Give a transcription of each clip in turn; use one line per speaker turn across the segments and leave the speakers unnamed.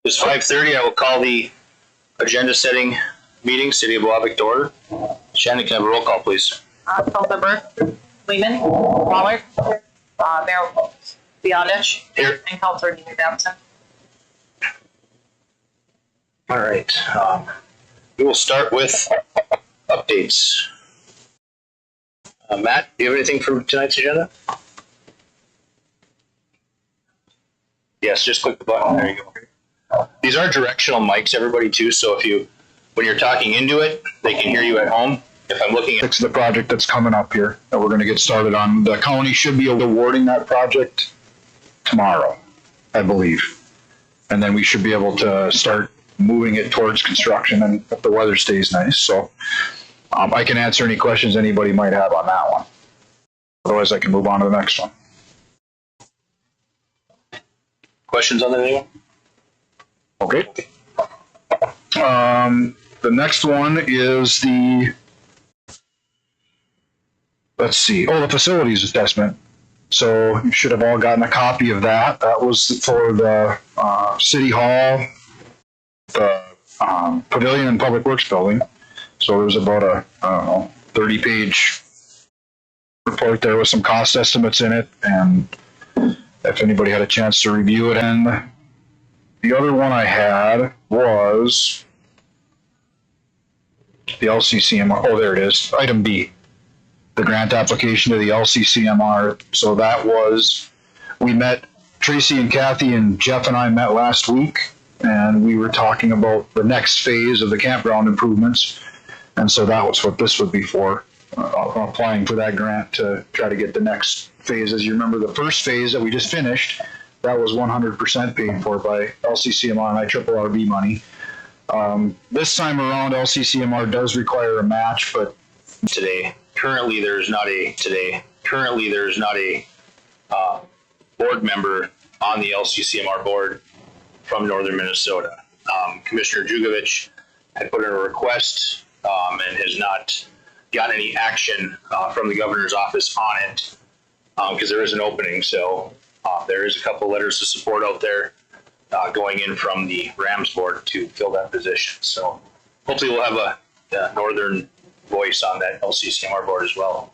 It's 5:30. I will call the agenda setting meeting, City of Biwabik to order. Shannon, can I have a roll call, please?
Councilmember Lehman, Waller, Mayor Biwabik,
Here.
and Councilor Davidson.
All right. We will start with updates. Matt, do you have anything for tonight's agenda? Yes, just click the button. There you go. These are directional mics, everybody, too. So when you're talking into it, they can hear you at home. If I'm looking at
the project that's coming up here that we're going to get started on, the county should be awarding that project tomorrow, I believe. And then we should be able to start moving it towards construction, and if the weather stays nice. So I can answer any questions anybody might have on that one. Otherwise, I can move on to the next one.
questions on anyone?
Okay. The next one is the facilities assessment. So you should have all gotten a copy of that. That was for the City Hall, the Pavilion and Public Works building. So there was about a, 30-page report there with some cost estimates in it, and if anybody had a chance to review it. And the other one I had was the LCCMR. Oh, there it is. Item B, the grant application to the LCCMR. So that was, we met, Tracy and Kathy and Jeff and I met last week, and we were talking about the next phase of the campground improvements. And so that was what this would be for, applying for that grant to try to get the next phase. As you remember, the first phase that we just finished, that was 100% paid for by LCCMR and IRRB money. This time around, LCCMR does require a match, but
Currently, there's not a board member on the LCCMR board from Northern Minnesota. Commissioner Jugovich had put in a request and has not gotten any action from the governor's office on it because there is an opening. So there is a couple letters of support out there going in from the Rams board to fill that position. So hopefully we'll have a northern voice on that LCCMR board as well.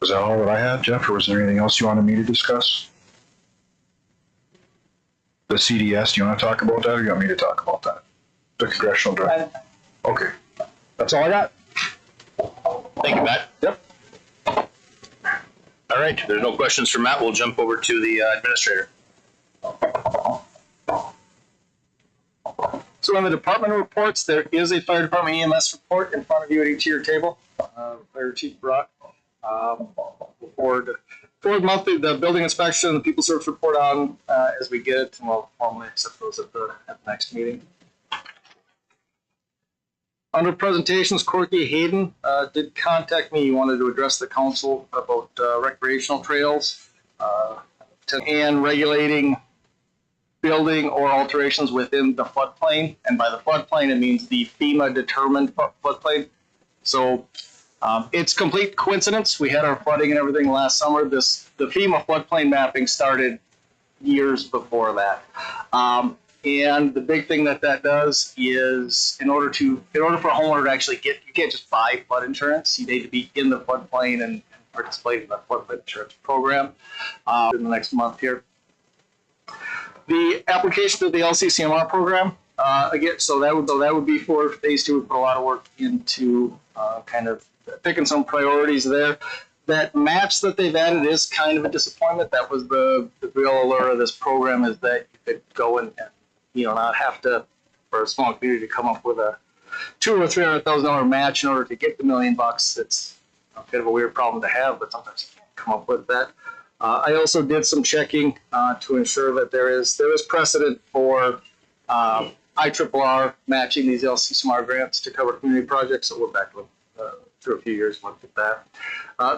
was that all that I had, Jeff, or was there anything else you wanted me to discuss? The CDS, do you want to talk about that, or do you want me to talk about that? The congressional drive? Okay. That's all I got.
Thank you, Matt.
Yep.
All right, there's no questions for Matt. We'll jump over to the administrator.
So in the department reports, there is a fire department EMS report in front of you at each of your table. Fire Chief brought for monthly the building inspection and the people service report on as we get it, and we'll formally accept those at the next meeting. Under presentations, Corky Hayden did contact me. He wanted to address the council about recreational trails and regulating building or alterations within the floodplain. And by the floodplain, it means the FEMA determined floodplain. So it's complete coincidence. We had our flooding and everything last summer. The FEMA floodplain mapping started years before that. And the big thing that does is in order for a homeowner to actually you can't just buy flood insurance. You need to be in the floodplain and participate in the floodplain insurance program in the next month here. The application to the LCCMR program, again, so that would be for phase 2. We put a lot of work into kind of picking some priorities there. That match that they've added is kind of a disappointment. That was the real allure of this program, is that you could go and not have to, for a small community, to come up with a $200,000 or $300,000 match in order to get the $1 million. It's a bit of a weird problem to have, but sometimes you can't come up with that. I also did some checking to ensure that there is precedent for IRRR matching these LCCMR grants to cover community projects. So we're back through a few years looked at that.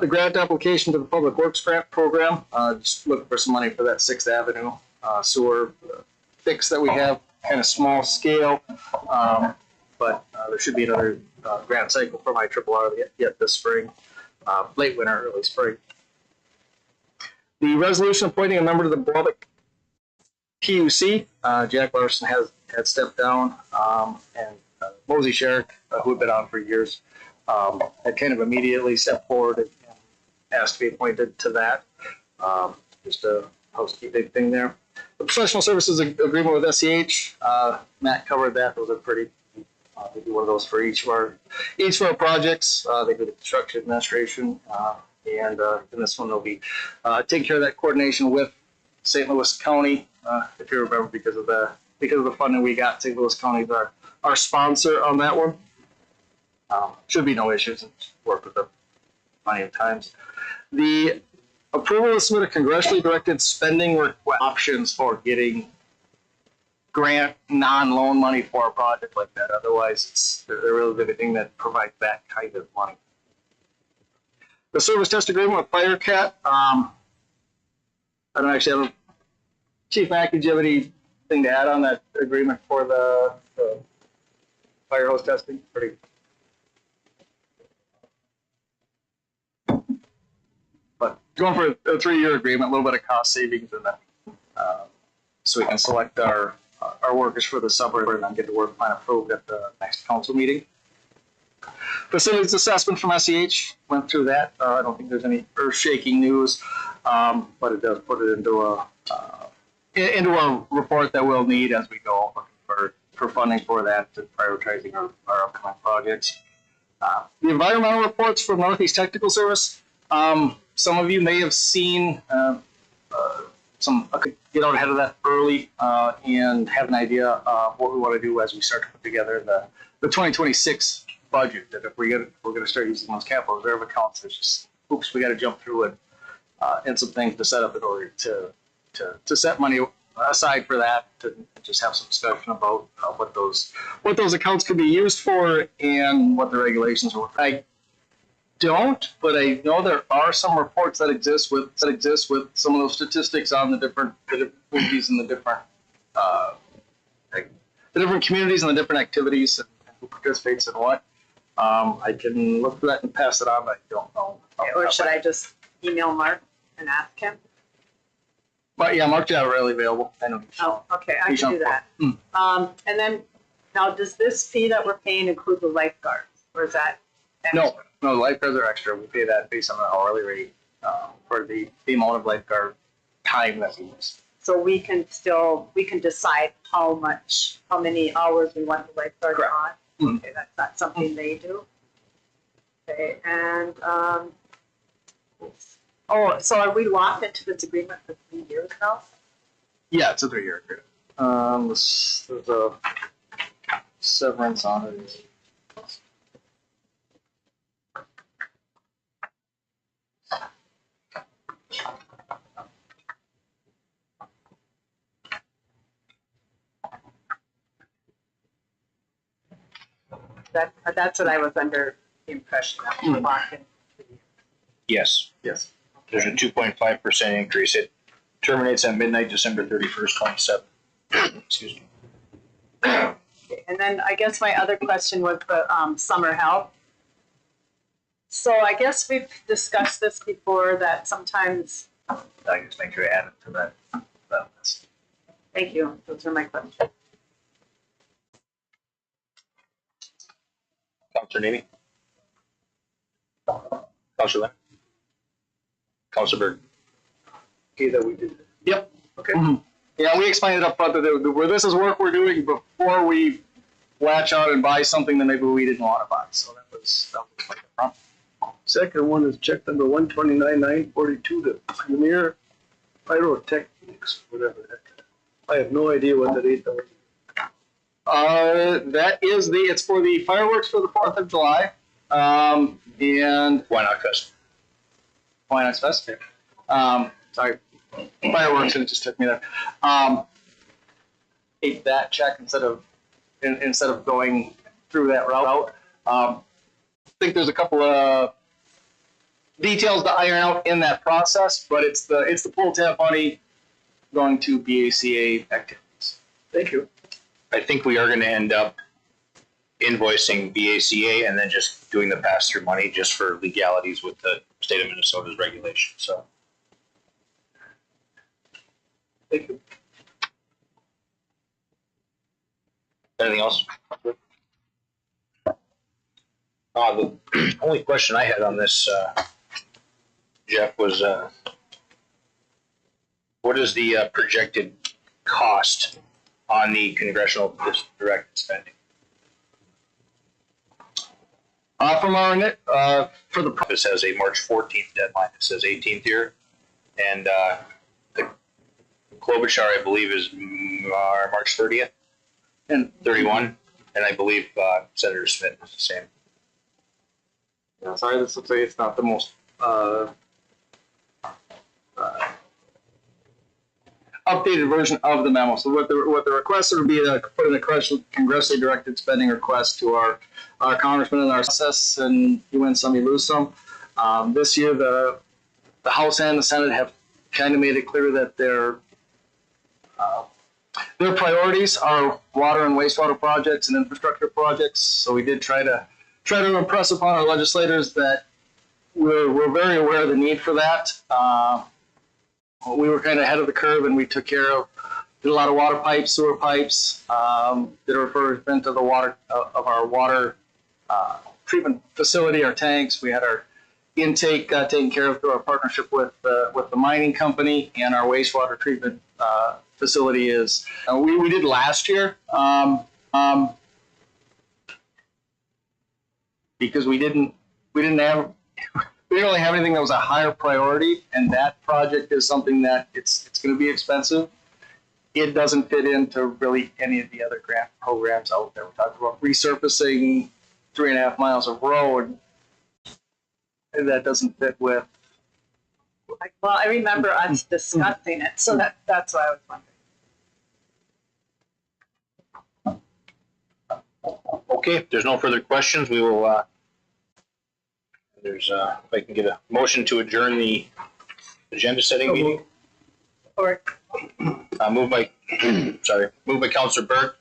The grant application to the Public Works Grant Program, just looking for some money for that 6th Avenue sewer fix that we have, kind of small scale, but there should be another grant cycle from IRRR yet this spring, late winter, early spring. The resolution appointing a member to the Biwabik PUC. Jack Larson had stepped down, and Mosey Sherrick, who had been on for years, had kind of immediately stepped forward and asked to be appointed to that. Just a housekeeping thing there. The professional services agreement with SEH, Matt covered that. Those are pretty. We do one of those for each of our projects. They do the construction administration, and in this one they'll be taking care of that coordination with St. Louis County. If you remember, because of the funding we got, St. Louis County is our sponsor on that one. Should be no issues, and worked with them plenty of times. The approval to submit a congressionally directed spending options for getting grant non-loan money for a project like that. Otherwise, there really isn't anything that provides that kind of money. The service test agreement with FireCat. I don't actually have Chief Mackey, do you have anything to add on that agreement for the fire hose testing? Pretty. But going for a 3-year agreement, a little bit of cost savings, and then so we can select our workers for the summer and then get the work plan approved at the next council meeting. Facilities assessment from SEH, went through that. I don't think there's any earth-shaking news, but it does put it into a report that we'll need as we go for funding for that and prioritizing our upcoming projects. The environmental reports from Northeast Technical Service. Some of you may have seen get out ahead of that early and have an idea of what we want to do as we start to put together the 2026 budget. That if we're going to start using those capital reserve accounts, there's just hoops we got to jump through and some things to set up in order to set money aside for that, to just have some discussion about what those accounts could be used for and what the regulations are. I don't, but I know there are some reports that exist with some of those statistics on the different communities and the different communities and the different activities and who participates in what. I can look for that and pass it on, but I don't know.
Or should I just email Mark and ask him?
But yeah, Mark's not really available. I know.
Oh, okay, I can do that. And then, now, does this fee that we're paying include the lifeguards, or is that extra?
No, the lifeguards are extra. We pay that based on an hourly rate for the amount of lifeguard time that we use.
So we can decide how many hours we want the lifeguard
Correct.
on?
Mm-hmm.
Okay, that's not something they do. Okay, and, so are we locked into this agreement for 3 years now?
Yeah, it's a 3-year agreement. There's a severance on it.
That's what I was under the impression that we were locked in.
Yes,
Yes.
there's a 2.5% increase. It terminates at midnight, December 31st, 27. Excuse me.
Okay, and then I guess my other question was the summer help. So I guess we've discussed this before, that sometimes.
I just make sure I add it to that list.
Thank you. Those are my questions.
Counselor Navy? Counselor Lynn? Counselor Bird?
Okay, that we did. Yep. Okay. Mm-hmm. Yeah, we explained it up front that where this is work we're doing before we latch out and buy something that maybe we didn't want to buy. So that was like the front.
Second one is check number 129,942 to Premier Pyrotechnics, whatever that. I have no idea what that is.
It's for the fireworks for the 4th of July. And
Why not Fest?
why not specific? Sorry, fireworks, and it just took me there. Ate that check instead of going through that route. I think there's a couple of details to iron out in that process, but it's the pull tab money going to BACA activities.
Thank you.
I think we are going to end up invoicing BACA and then just doing the pass-through money just for legalities with the state of Minnesota's regulation. So,
Thank you.
Anything else? The only question I had on this, Jeff, was what is the projected cost on the congressional directed spending?
From our for the
This has a March 14th deadline. It says 18th here, and the Klobuchar, I believe, is March 30th,
and
31, and I believe Senator Smith is the same.
yeah, sorry, this looks like it's not the most updated version of the memo. So what the request would be to put in a congressionally directed spending request to our congressman and our process, and you win some, you lose some. This year, the House and the Senate have kind of made it clear that their priorities are water and wastewater projects and infrastructure projects. So we did try to impress upon our legislators that we're very aware of the need for that. We were kind of ahead of the curve, and we took care of, did a lot of water pipes, sewer pipes, did a refurbishment of the water of our water treatment facility, our tanks. We had our intake taken care of through our partnership with the mining company, and our wastewater treatment facility is we did last year because we didn't really have anything that was a higher priority, and that project is something that it's going to be expensive. It doesn't fit into really any of the other grant programs out there. We talked about resurfacing 3.5 miles of road, and that doesn't fit with.
Well, I remember us discussing it, so that's why I was wondering.
Okay, if there's no further questions, we will. If I can get a motion to adjourn the agenda setting meeting.
Or
Moved by Councilor Burke,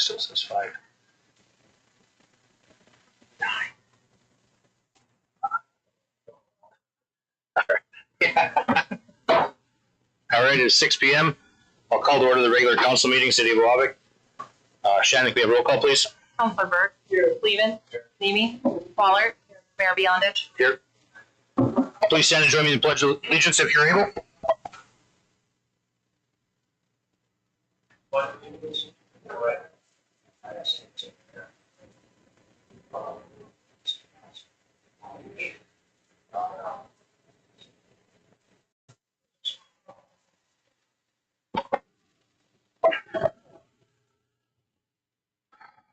So it says 5. All right, it's 6 p.m. I'll call to order the regular council meeting, City of Biwabik. Shannon, can we have roll call, please?
Counselor Berg. Here. Levin. Nemi. Waller. Mayor Beyondich.
Here. Please stand and join me in the Pledge of Allegiance if you're able.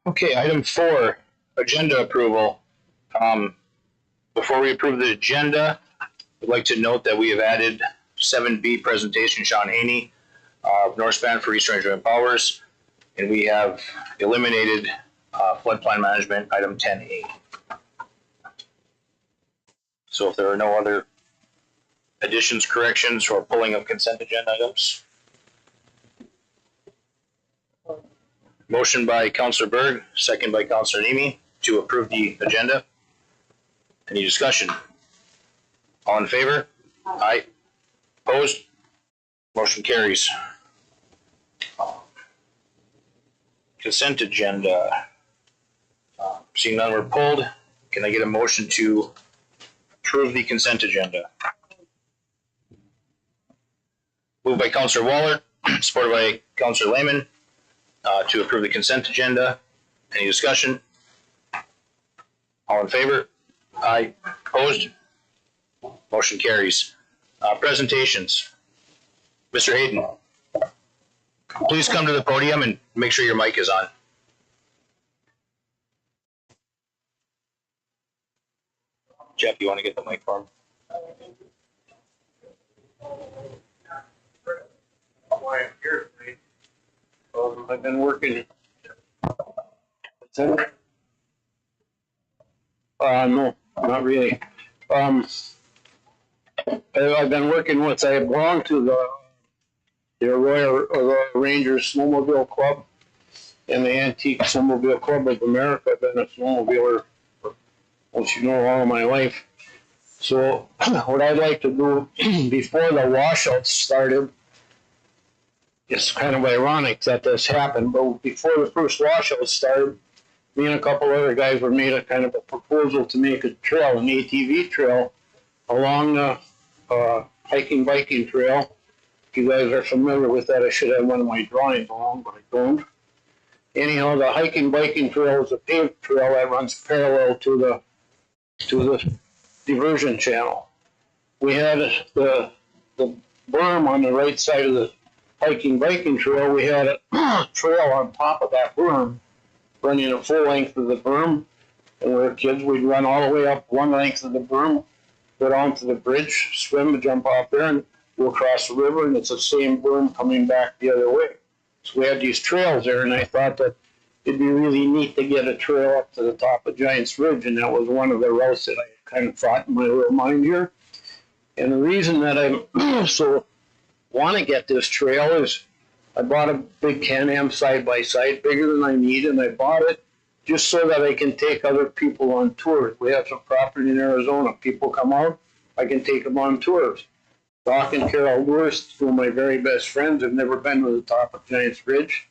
Okay, item 4, agenda approval. Before we approve the agenda, I'd like to note that we have added 7B presentation, Sean Haney, North Span for East Range Joint Powers, and we have eliminated floodplain management, item 10A. So if there are no other additions, corrections, or pulling of consent agenda items. Motion by Councilor Berg, second by Councilor Nemi to approve the agenda. Any discussion? All in favor? Aye. Opposed? Motion carries. Consent agenda. Seeing none were pulled, can I get a motion to approve the consent agenda? Moved by Councilor Waller, supported by Councilor Lehman, to approve the consent agenda. Any discussion? All in favor? Aye. Opposed? Motion carries. Presentations. Mr. Hayden, please come to the podium and make sure your mic is on. Jeff, you want to get the mic for him?
I've been working. No, not really. I've been working with, I belong to the Royal Rangers Snowmobile Club and the Antique Snowmobile Club of America. I've been a snowmobiler for, as you know, all of my life. So what I'd like to do before the washouts started, it's kind of ironic that this happened, but before the first washout started, me and a couple other guys were made a kind of a proposal to make a trail, an ATV trail, along the hiking biking trail. If you guys are familiar with that, I should have one of my drawings along, but I don't. Anyhow, the hiking biking trail is a paved trail that runs parallel to the diversion channel. We had the berm on the right side of the hiking biking trail. We had a trail on top of that berm, running a full length of the berm. And we were kids, we'd run all the way up one length of the berm, get onto the bridge, swim, jump off there, and go across the river, and it's the same berm coming back the other way. So we had these trails there, and I thought that it'd be really neat to get a trail up to the top of Giants Ridge, and that was one of the routes that I kind of thought in my little mind here. And the reason that I so want to get this trail is I bought a big Can-Am side-by-side, bigger than I need, and I bought it just so that I can take other people on tours. We have some property in Arizona. People come out, I can take them on tours. Doc and Carol Lewis, two of my very best friends, have never been to the top of Giants Ridge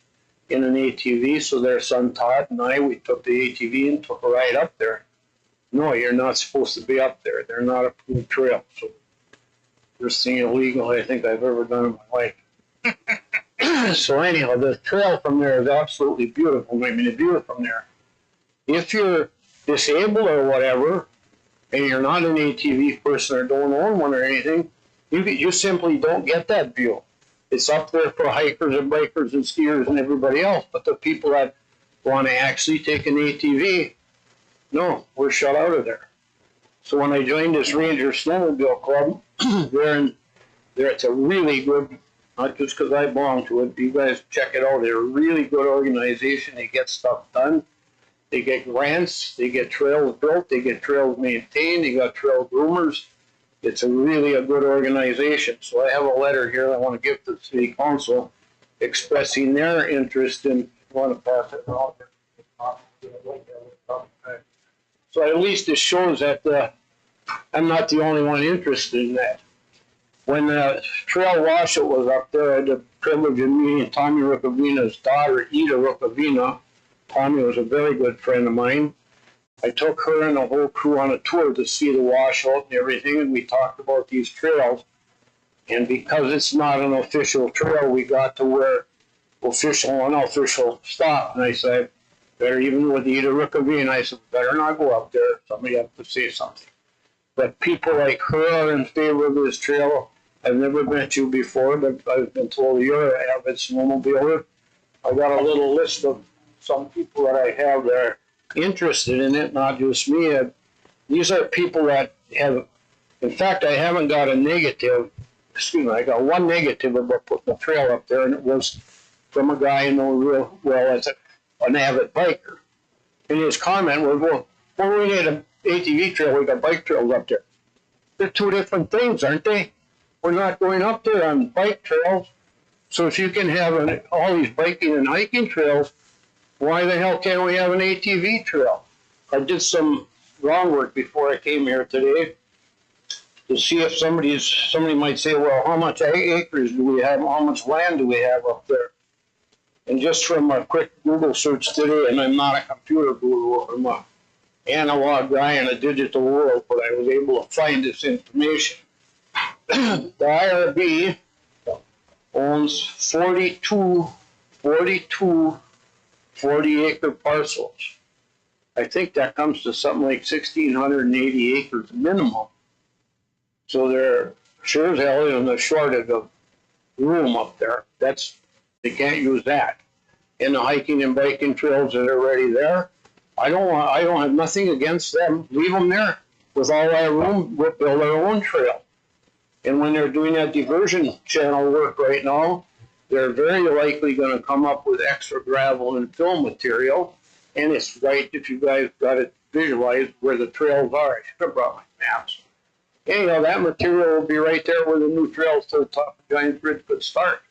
in an ATV, so their son Todd and I, we took the ATV and took a ride up there. No, you're not supposed to be up there. They're not approved trail. So first thing illegal I think I've ever done in my life. So anyhow, the trail from there is absolutely beautiful. I mean, the view from there. If you're disabled or whatever, and you're not an ATV person or don't own one or anything, you simply don't get that view. It's up there for hikers and bikers and skiers and everybody else. But the people that want to actually take an ATV, no, we're shut out of there. So when I joined this Ranger Snowmobile Club, it's a really good, not just because I belong to it, you guys check it out. They're a really good organization. They get stuff done. They get grants. They get trails built. They get trails maintained. They got trail groomers. It's really a good organization. So I have a letter here I want to give to the city council expressing their interest in want to pass it around. So at least it shows that I'm not the only one interested in that. When the trail washout was up there, I had the privilege of meeting Tommy Rukavina's daughter, Ida Rukavina. Tommy was a very good friend of mine. I took her and the whole crew on a tour to see the washout and everything, and we talked about these trails. And because it's not an official trail, we got to where official and unofficial stop. And I said, better, even with Ida Rukavina, I said, better not go up there. Somebody have to say something. But people like her are in favor of this trail. I've never met you before, but I've been told you're an avid snowmobiler. I got a little list of some people that I have that are interested in it, not just me. These are people that have, in fact, I haven't got a negative, excuse me, I got one negative about putting the trail up there, and it was from a guy I know real well as an avid biker. And his comment was, well, we need an ATV trail, we got bike trails up there. They're two different things, aren't they? We're not going up there on bike trails. So if you can have all these biking and hiking trails, why the hell can't we have an ATV trail? I did some groundwork before I came here today to see if somebody might say, well, how much acres do we have? How much land do we have up there? And just from a quick Google search today, and I'm not a computer guru, I'm an analog guy in a digital world, but I was able to find this information. The IRB owns 42 40-acre parcels. I think that comes to something like 1,680 acres minimum. So they're sure as hell in a shortage of room up there. They can't use that. And the hiking and biking trails that are already there, I don't have nothing against them. Leave them there. With all that room, we'll build our own trail. And when they're doing that diversion channel work right now, they're very likely going to come up with extra gravel and fill material. And it's right, if you guys got it visualized, where the trails are. I should have brought my maps. Anyhow, that material will be right there where the new trails to the top of Giant Bridge could start.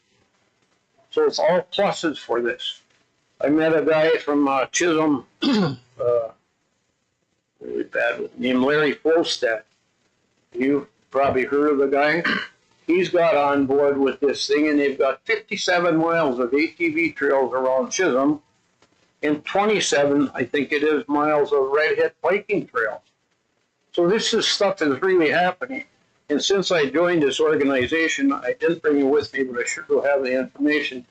So it's all pluses for this. I met a guy from Chisholm, really bad, named Larry Folstad. You've probably heard of the guy. He's got on board with this thing, and they've got 57 miles of ATV trails around Chisholm, and 27, I think it is, miles of red hit biking trails. So this is stuff that's really happening. And since I joined this organization, I didn't bring it with me, but I sure do have the information.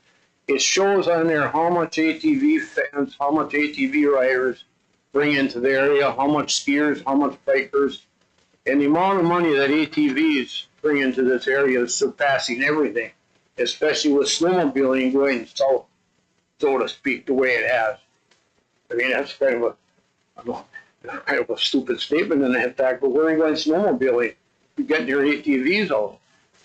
It shows on there how much ATV fans, how much ATV riders bring into the area, how much skiers, how much bikers, and the amount of money that ATVs bring into this area is surpassing everything, especially with snowmobiling going south, so to speak, the way it has. I mean, that's kind of a stupid statement in that fact, but where are you going snowmobiling? You're getting your ATVs out.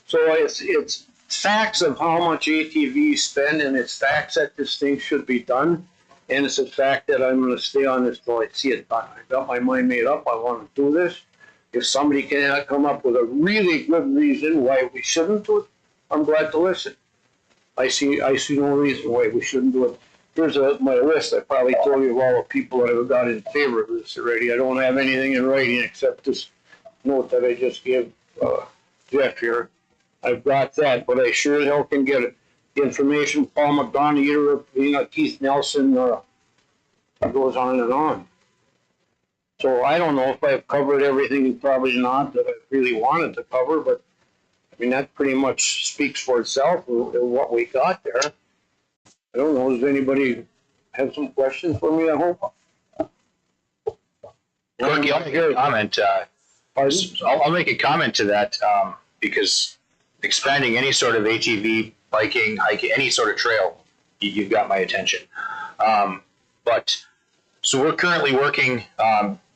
So it's facts of how much ATVs spend, and it's facts that this thing should be done, and it's a fact that I'm going to stay on this till I see it done. I got my mind made up. I want to do this. If somebody can come up with a really good reason why we shouldn't do it, I'm glad to listen. I see no reason why we shouldn't do it. Here's my list. I probably told you of all the people that have got in favor of this already. I don't have anything in writing except this note that I just gave Jeff here. I've got that, but I sure as hell can get it. The information, Paul McDonough, Keith Nelson, it goes on and on. So I don't know if I've covered everything, probably not, that I really wanted to cover, but I mean, that pretty much speaks for itself, what we got there. I don't know, does anybody have some questions for me, I hope?
Corky, I'll make a comment. I'll make a comment to that because expanding any sort of ATV, biking, hiking, any sort of trail, you've got my attention. So we're currently working,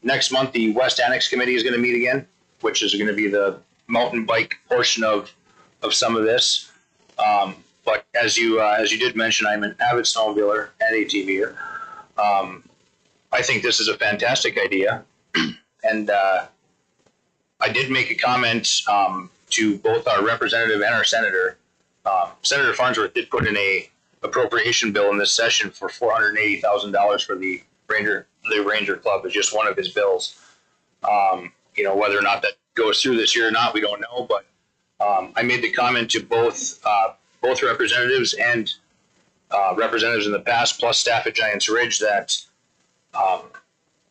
next month the West Annex Committee is going to meet again, which is going to be the mountain bike portion of some of this. But as you did mention, I'm an avid snowmobiler and ATVer. I think this is a fantastic idea. And I did make a comment to both our representative and our senator. Senator Farnsworth did put in a appropriation bill in this session for $480,000 for the Ranger Club is just one of his bills. You know, whether or not that goes through this year or not, we don't know. But I made the comment to both representatives and representatives in the past, plus staff at Giants Ridge, that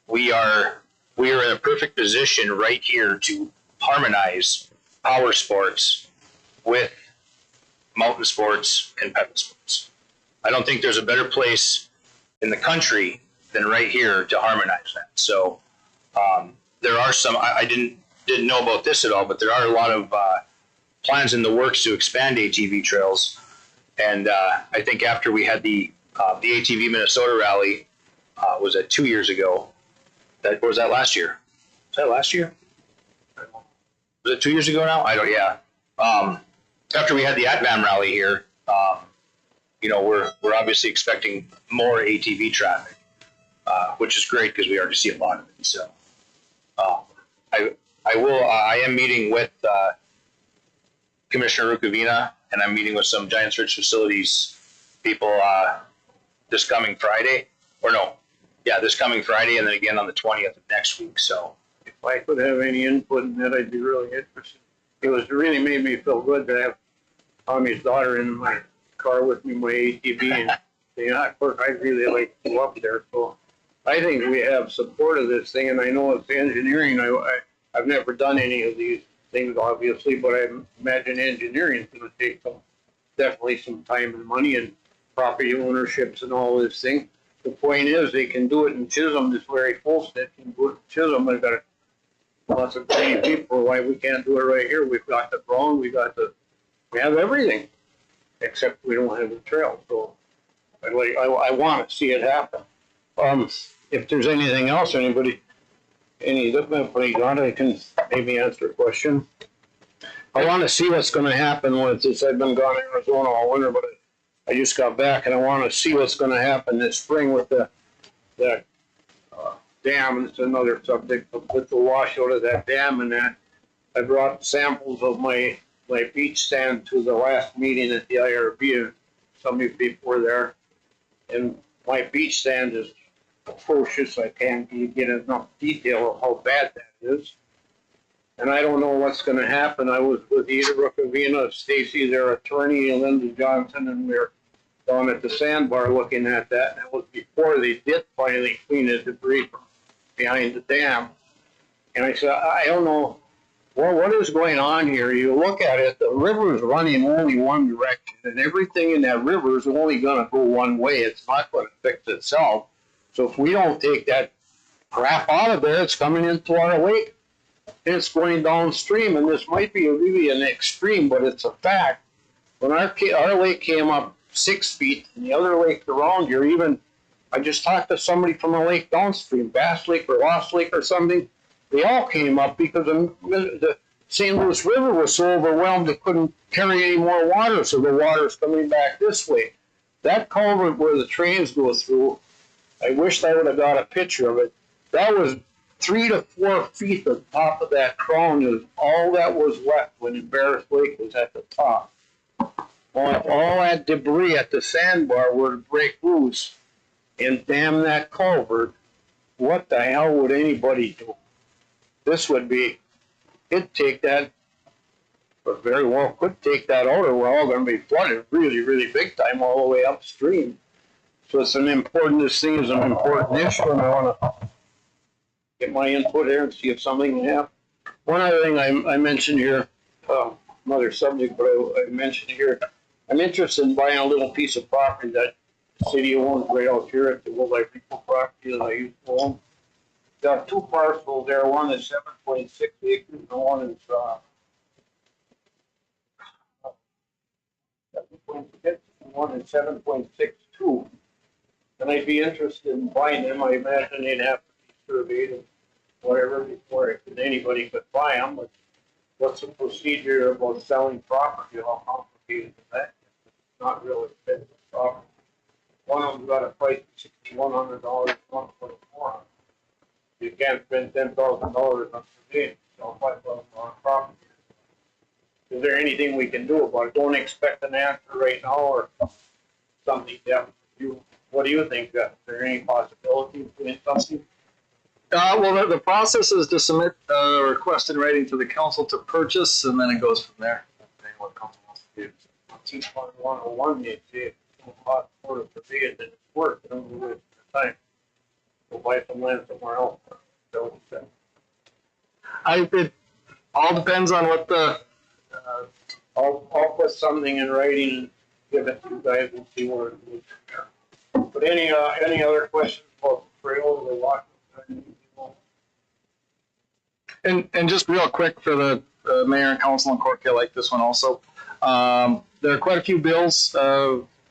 we are in a perfect position right here to harmonize power sports with mountain sports and pebble sports. I don't think there's a better place in the country than right here to harmonize that. So there are some. I didn't know about this at all, but there are a lot of plans in the works to expand ATV trails. And I think after we had the ATV Minnesota rally, was that 2 years ago? Or was that last year? Was that last year? Was it 2 years ago now? I don't. Yeah. After we had the ATVAM rally here, you know, we're obviously expecting more ATV traffic, which is great because we already see a lot of it. So I am meeting with Commissioner Rukavina, and I'm meeting with some Giants Ridge Facilities people this coming Friday. Or no, yeah, this coming Friday, and then again on the 20th of next week. So
If I could have any input in that, I'd be really interested. It really made me feel good to have Tommy's daughter in my car with me, my ATV, and you know, of course, I really like to go up there. So I think we have support of this thing, and I know it's engineering. I've never done any of these things, obviously, but I imagine engineering is going to take definitely some time and money and property ownerships and all this thing. The point is, they can do it in Chisholm. This Larry Folstead can do it in Chisholm. I've got lots of great people. Why we can't do it right here? We've got the brown, we have everything, except we don't have the trail. So I want to see it happen. If there's anything else, anybody got, I can maybe answer a question. I want to see what's going to happen with this. I've been gone to Arizona all winter, but I just got back, and I want to see what's going to happen this spring with the dam. It's another subject, with the washout of that dam and that. I brought samples of my beach stand to the last meeting at the IRB, and some of you people were there. And my beach stand is atrocious. I can't get enough detail of how bad that is. And I don't know what's going to happen. I was with Ida Rukavina, Stacy, their attorney, and Linda Johnson, and we were down at the sandbar looking at that. And that was before they did finally clean the debris from behind the dam. And I said, I don't know, well, what is going on here? You look at it, the river is running only one direction, and everything in that river is only going to go one way. It's not going to fix itself. So if we don't take that crap out of there, it's coming into our lake. And it's going downstream, and this might be really an extreme, but it's a fact. When our lake came up 6 feet, and the other lake around here, even, I just talked to somebody from a lake downstream, Bass Lake or Lost Lake or something, they all came up because the St. Louis River was so overwhelmed it couldn't carry any more water, so the water's coming back this way. That culvert where the trains go through, I wished I would have got a picture of it. That was 3 to 4 feet the top of that crown is all that was left when Embarrassed Lake was at the top. All that debris at the sandbar were to break loose and dam that culvert. What the hell would anybody do? This would be, it'd take that, but very well could take that out, or we're all going to be flooded really, really big time all the way upstream. So it's an important, this thing is an important issue, and I want to get my input here and see if something can happen. One other thing I mentioned here, another subject, but I mentioned here, I'm interested in buying a little piece of property that the city owns right out here at the Wood Life Equal property that I used to own. Got 2 parcels there. One is 7.6 acres, and one is 7.6, and one is 7.62. And I'd be interested in buying them. I imagine they'd have to be surveyed and whatever before anybody could buy them. But what's the procedure about selling property? How complicated is that? It's not real expensive property. One of them got a price of $6,100, $1.4. You can't spend $10,000 on surveying, so $5,000 property. Is there anything we can do about it? Don't expect an answer right now, or something, yeah, what do you think? Is there any possibility of doing something?
Well, the process is to submit a request in writing to the council to purchase, and then it goes from there. Depending on what council wants to do.
Teach 101, they say it's a lot more to bid than it's worth, don't waste your time. Go buy some land somewhere else. Don't you say?
It all depends on what the,
I'll put something in writing and give it to you guys and see where it goes from there. But any other questions about the trails or what?
and just real quick for the mayor and council and court, I like this one also. There are quite a few bills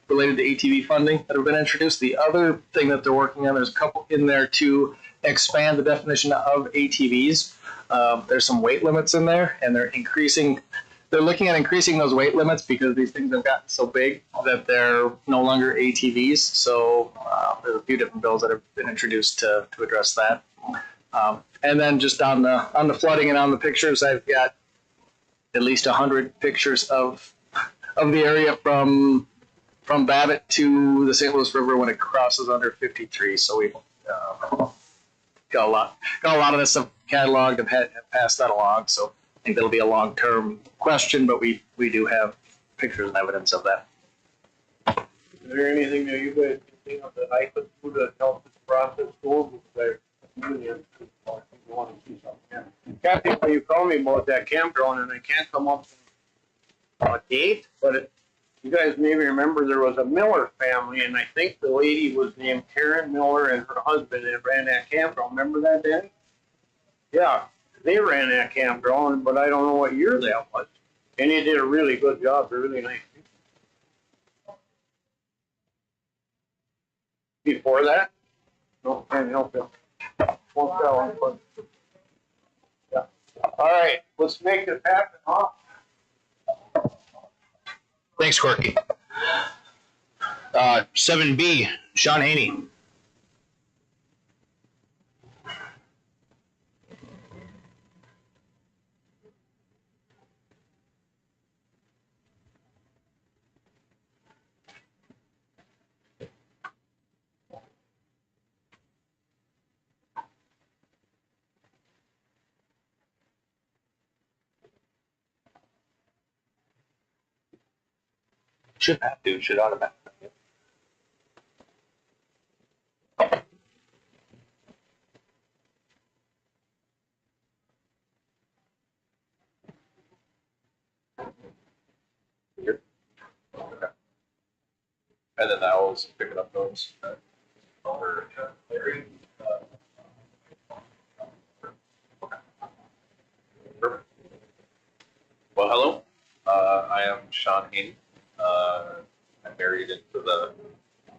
related to ATV funding that have been introduced. The other thing that they're working on, there's a couple in there to expand the definition of ATVs. There's some weight limits in there, and they're looking at increasing those weight limits because these things have gotten so big that they're no longer ATVs. So there's a few different bills that have been introduced to address that. And then just on the flooding and on the pictures, I've got at least 100 pictures of the area from Babbitt to the St. Louis River when it crosses under 53. So we've got a lot of this stuff cataloged and have passed that along. So I think that'll be a long-term question, but we do have pictures and evidence of that.
Is there anything that you guys can think of that I could do to help this process go? Because I really want to see something. Kathy, when you called me about that campground, and I can't come up with a date, but you guys maybe remember there was a Miller family, and I think the lady was named Karen Miller and her husband that ran that campground. Remember that, Danny? Yeah, they ran that campground, but I don't know what year that was. And they did a really good job. They're really nice people. Before that? No, can't help it. Won't tell them, but yeah. All right, let's make this happen, huh?
Thanks, Corky. 7B, Sean Haney. Should have to, should automatically.
Here. Okay. And then I was picking up notes. Larry. Perfect. Well, hello. I am Sean Haney. I'm married into the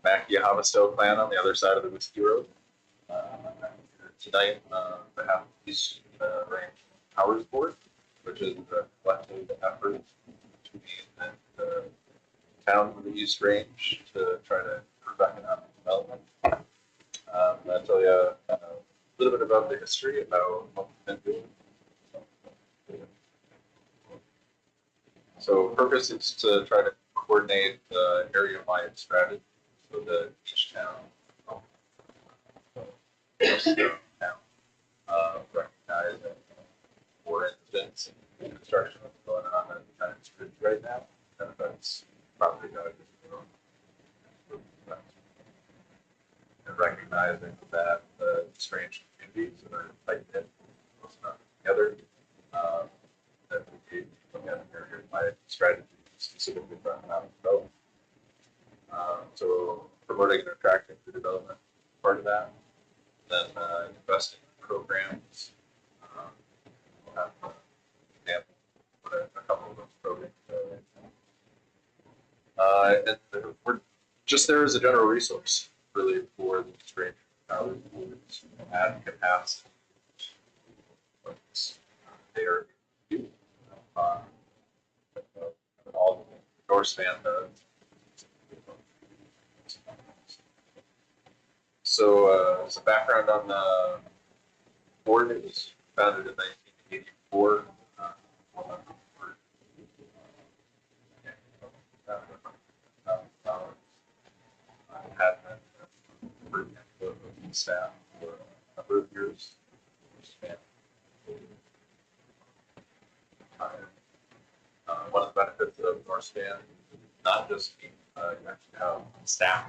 Mackie Havasto clan on the other side of the Whiskey Road. I'm here tonight on behalf of the East Range Powers Board, which is a collective effort between the town of the East Range to try to improve economic development. I'll tell you a little bit about the history about what we've been doing. So purpose is to try to coordinate the area-wide strategy so that each town, recognize that, for instance, construction is going on in kind of street right now, that affects property values. And recognizing that the strange communities that are tight knit, close enough together, that we look at an area-wide strategy specifically for economic development. So promoting and attracting the development part of that, then investing in programs. We'll have an example of a couple of those programs. And we're just there as a general resource, really, for the strange powers to add capacity. They are all the North Span does. So, as a background on the board, it was founded in 1984. staff for a number of years. One of the benefits of Northspan, not just being, you actually have staff.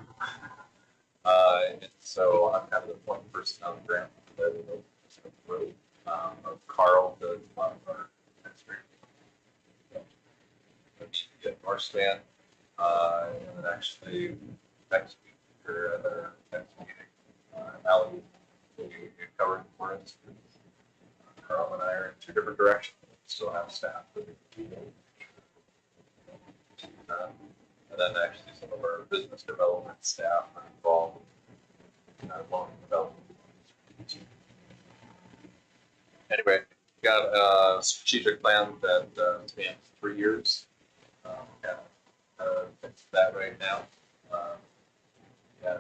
And so I'm kind of the point person on the ground. Carl does a lot of our administrative. Get Northspan, and then actually next week or at our next meeting, Ally will be covering for us. Carl and I are in two different directions. We still have staff. And then actually some of our business development staff are involved in loan development. Anyway, we got a strategic plan that spans 3 years. Fix that right now. Yeah.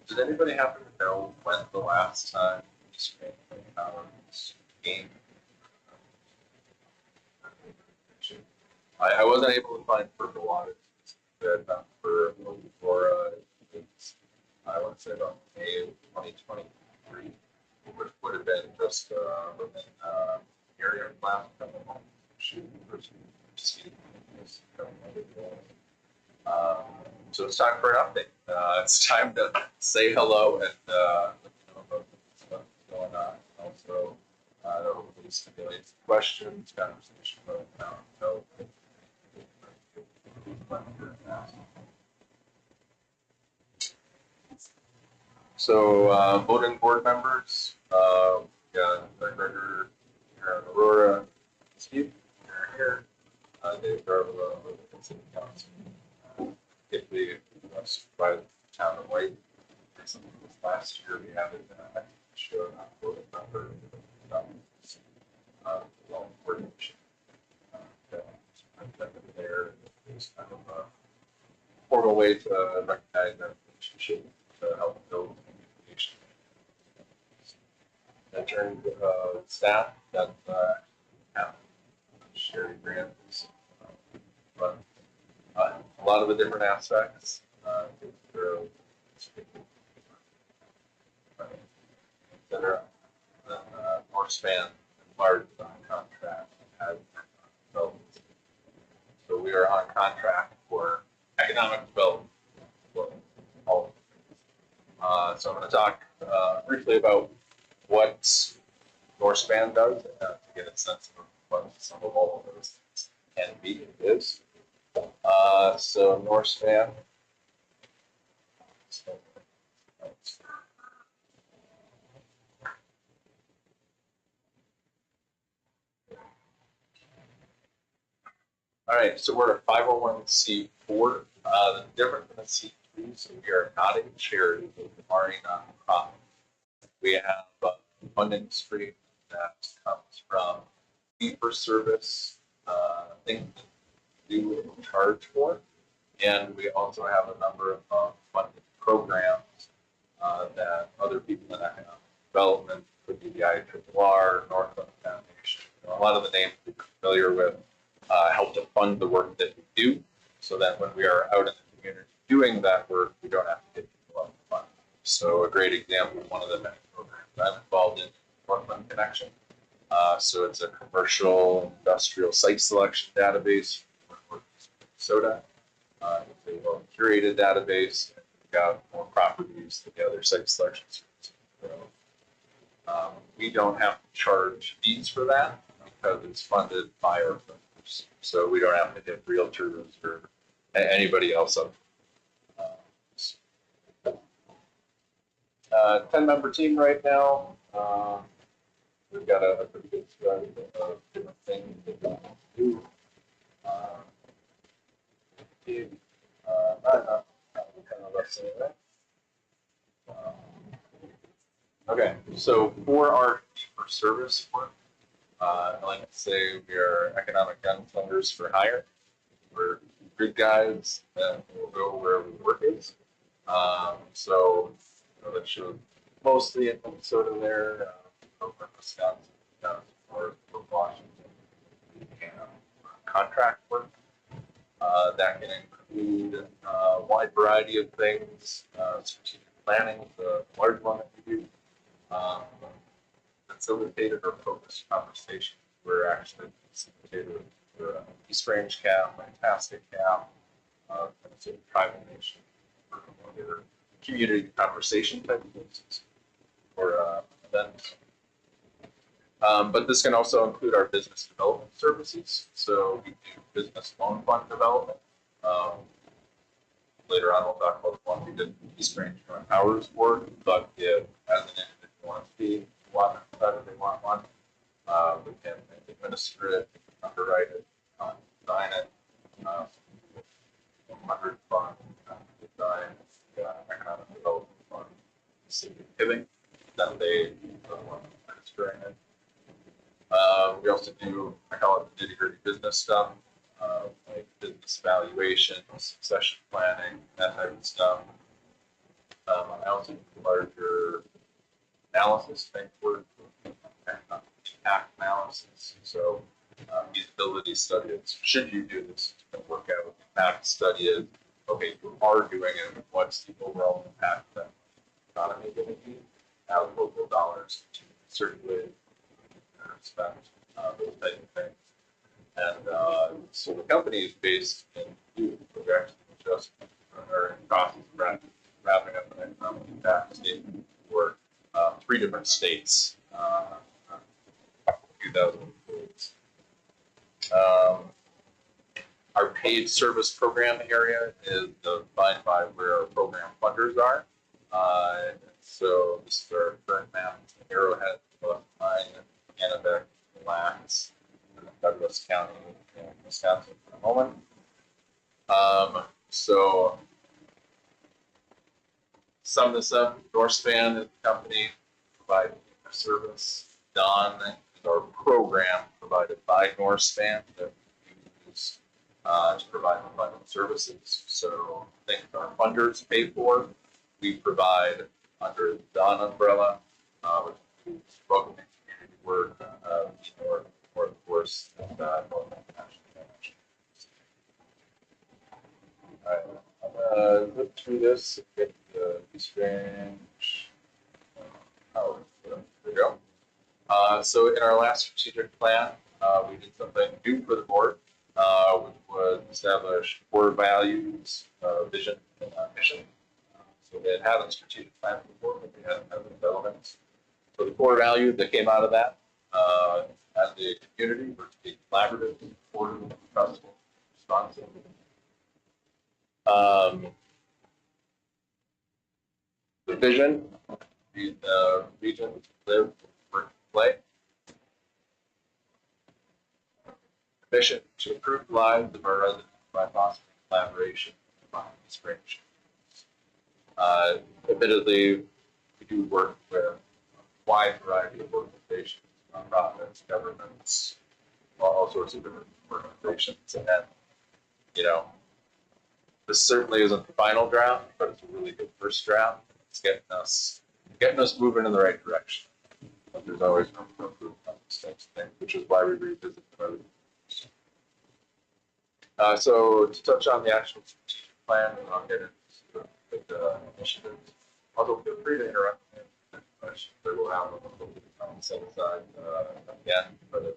Did anybody happen to know when the last time we spent hours game? I wasn't able to find purple audit for I want to say about May of 2023, which would have been just within area plan. So it's time for an update. It's time to say hello and let you know about what's going on. Also, hopefully stimulates questions, conversation about how. So, voting board members, got McGregor, Aurora, Steve, here, Dave Garvilla, the city council. If we by the town of White, last year we had it showed up voting member, coordination. There is kind of a formal way to recognize that relationship to help build communication. I turned staff that have Sherry Grant but a lot of the different aspects. Etc. Then Northspan large contract has development. So we are on contract for economic development. So I'm going to talk briefly about what Northspan does to get a sense of what some of all of those things can be and is. So Northspan. All right, so we're a 501c4. Different than a C3, so we are not a charity, we are a nonprofit. We have a funding stream that comes from fee-for-service things that we do charge for, and we also have a number of funded programs that other people in economic development, could be the IRRR, Northland Foundation, a lot of the names we're familiar with. Help to fund the work that we do, so that when we are out in the community doing that work, we don't have to get people out the fund. So a great example, one of the many programs I'm involved in, Northland Connection. So it's a commercial industrial site selection database for Minnesota. It's a well curated database. We've got more properties than the other site selection services. We don't have to charge fees for that because it's funded by our funders. So we don't have to hit realtors or anybody else up. 10-member team right now. We've got a pretty good start of different things that we want to do. Okay, so for our fee-for-service work, I like to say we are economic gun funders for hire. We're good guys that will go wherever the work is. So that shows mostly in Minnesota there, over Wisconsin, down for Washington, and contract work. That can include a wide variety of things, strategic planning, the large one that we do, facilitated or focused conversation. We're actually facilitated for East Range Cap, Fantastic Cap, sort of tribal nation, or other community conversation type of things or events. But this can also include our business development services. So we do business loan fund development. Later on, we'll talk about the one we did East Range Joint Powers for. But if, as an individual wants to be one, better they want one, we can administer it, underwrite it, design it, 100 fund, design, economic development fund, city giving, that they want administering it. We also do, I call it the nitty gritty business stuff, like business valuation, succession planning, that type of stuff. I also do larger analysis, think we're impact analysis. So feasibility studies, should you do this, to work out what the impact study is. Okay, you are doing it, what's the overall impact that the economy going to be? How local dollars to circulate, spend, those type of things. And so the company is based in Duke. We're actually just are in the process of wrapping up an economic impact statement for 3 different states. 2,000 employees. Our paid service program area is defined by where our program funders are. So this is our current map: Arrowhead, Pine, Kennebec, Lax, Douglas County, and Wisconsin for the moment. So sum this up: Northspan is the company providing our service. Don is our program provided by Northspan that we use to provide the funding services. So things our funders pay for, we provide under the Don umbrella, which includes program and community work, or of course, North International. All right, I'm gonna look through this, get the East Range. Oh, there we go. So in our last strategic plan, we did something new for the board, which was establish core values, vision, and mission. So they had a strategic plan before, but we hadn't had the elements. So the core value that came out of that, as a community, we're to be collaborative, supportive, trustful, responsive. The vision, the region, live, work, play. Mission to improve the lives of our residents by fostering collaboration among East Range. Admittedly, we do work with a wide variety of organizations, nonprofits, governments, all sorts of different organizations. And then, you know, this certainly isn't the final draft, but it's a really good first draft. It's getting us moving in the right direction. But there's always room for improvement on these types of things, which is why we revisit them. So to touch on the actual strategic plan, and I'll get into the initiatives. Also, feel free to interrupt me if questions. We'll have a little bit of time set aside again for the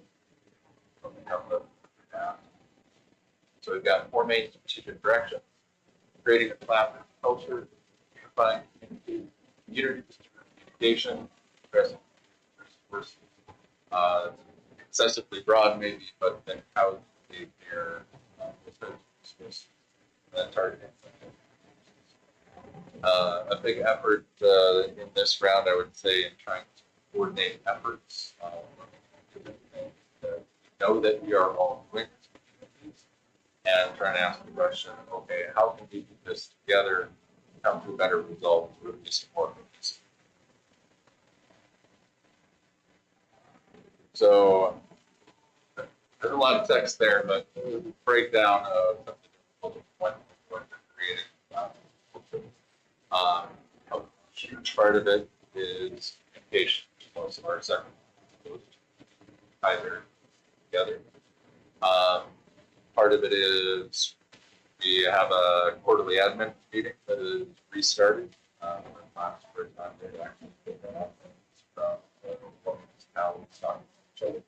So we've got 4 main strategic directions: creating a collaborative culture, unifying community communication, addressing diversity. Excessively broad, maybe, but then how behavior, and targeting. A big effort in this round, I would say, in trying to coordinate efforts. Know that we are all doing this, and trying to ask the question: okay, how can we do this together, come to a better result, really support this? So there's a lot of text there, but breakdown of some of the different what creating. A huge part of it is communication. Most of our segments either together. Part of it is we have a quarterly admin meeting that is restarted. last first time they actually did that. It's from the municipality talking to each other.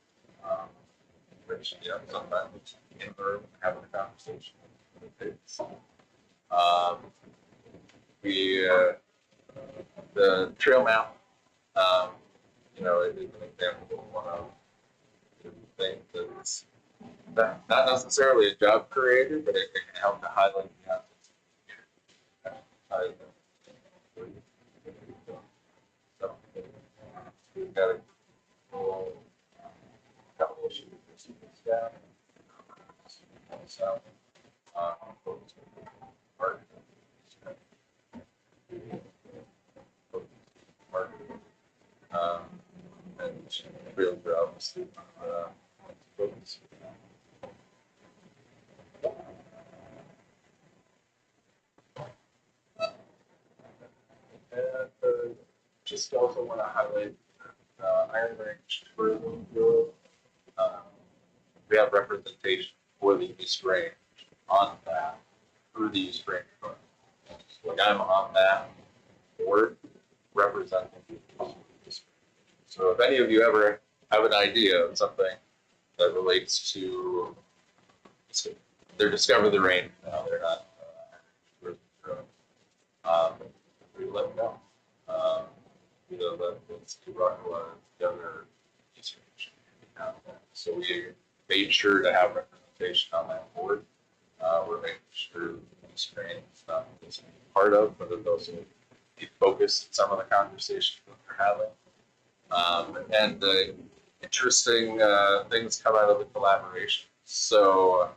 Which, you know, sometimes in the room having a conversation. It's, we, the trail map, you know, it is an example of one of the things that's not necessarily a job creator, but it can help to highlight the assets. So we've got a full combination of staff. So, and real jobs. Focus. And just also want to highlight Iron Range Tourism Bureau. We have representation for the East Range on that through the East Range Fund. Like I'm on that board representing the East Range. So if any of you ever have an idea of something that relates to they're Discover the Range now, they're not we let them know. You know, let's do Rockaway together East Range. So we made sure to have representation on that board. We're making sure East Range is not just part of, but it's also be focused in some of the conversations that we're having. And interesting things come out of the collaboration. So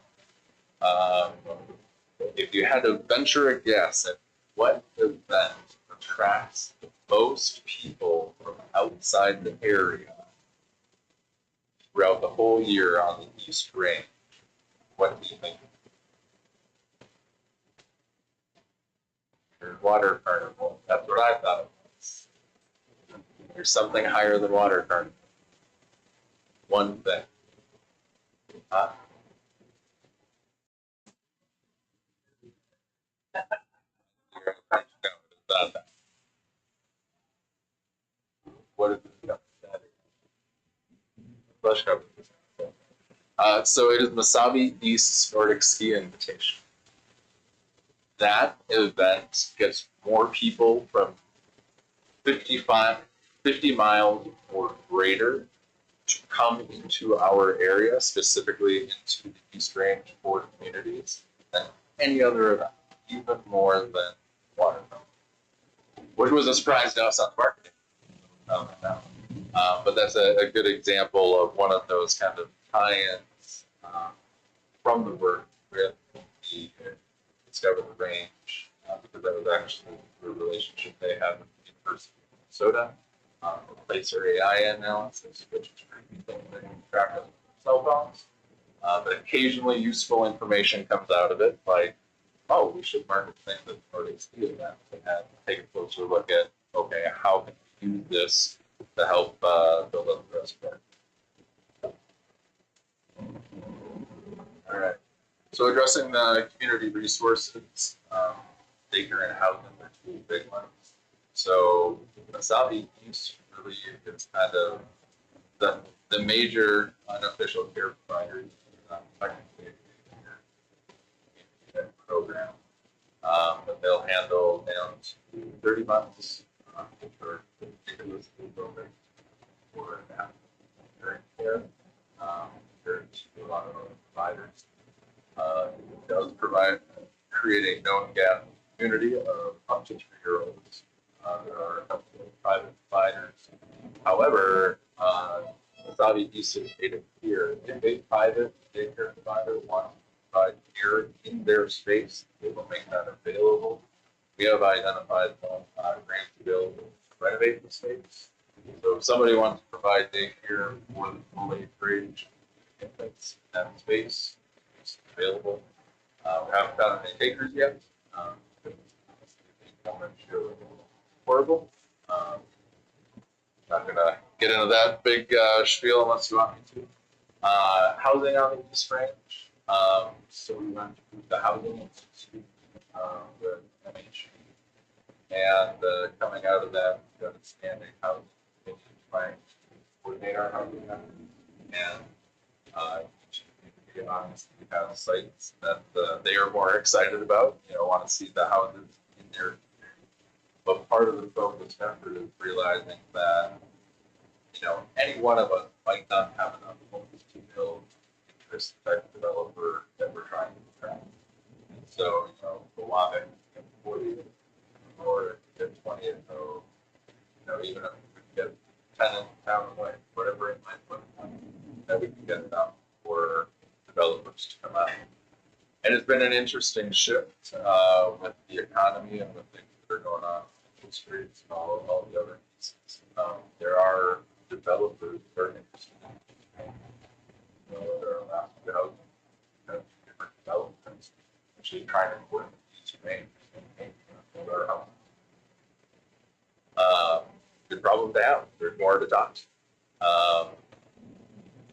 if you had to venture a guess at what event attracts the most people from outside the area throughout the whole year on the East Range, what do you think? Your water carnival. That's what I thought it was. There's something higher than water carnival. One thing. Huh? What is it? Flush cover. So it is Masabi East Nordic Ski Invitation. That event gets more people from 50 miles or greater to come into our area, specifically into the East Range for communities, than any other event, even more than Waterfront, which was a surprise to us on the marketing. But that's a good example of one of those kind of tie-ins from the work with the Discover the Range, because that was actually the relationship they had with the University of Minnesota, placer AI analysis, which is pretty thing they can track on cell phones. But occasionally useful information comes out of it, like, oh, we should market things at Nordic ski events and take a closer look at, okay, how can we use this to help build up the rest of it. All right. So addressing the community resources, daycare and housing are two big ones. So Masabi East really is kind of the major unofficial care providers, technically a program, but they'll handle down to 30 months for ridiculously building for that during care. Compared to a lot of other providers. It does create a known gap community of up to 3-year-olds. There are a couple of private providers. However, Masabi East has made it clear if a private daycare provider wants to provide care in their space, they will make that available. We have identified grants available to renovate the space. So if somebody wants to provide daycare for the full age range infants in that space, it's available. We haven't found any takers yet. Horrible. Not gonna get into that big spiel unless you want me to. Housing on the East Range. So we went to the Housing Institute with MHP And coming out of that, we've got a standing housing committee trying to coordinate our housing effort. And each community obviously has sites that they are more excited about, want to see the houses in their. But part of the focus effort is realizing that, any one of us might not have enough homes to build interest type developer that we're trying to attract. And so, Biwabik, 40, or 20, even if we can get 10 in town away, whatever it might look like, that we can get enough for developers to come out. And it's been an interesting shift with the economy and with things that are going on, interest rates and all the other pieces. There are developers that are interested in there are allowed to go to different developments, actually trying to work with each range and build our house. Good problem to have. There's more to talk.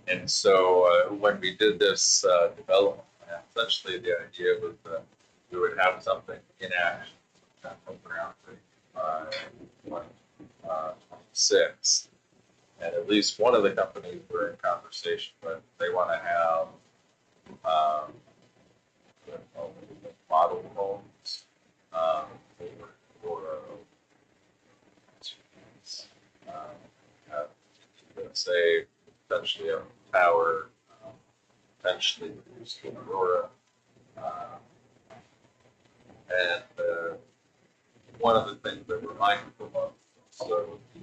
And so when we did this development plan, essentially the idea was that we would have something in action around 26. And at least one of the companies we're in conversation with, they want to have model homes for say potentially a tower, potentially produced in Aurora, and one of the things that we're mindful of, so the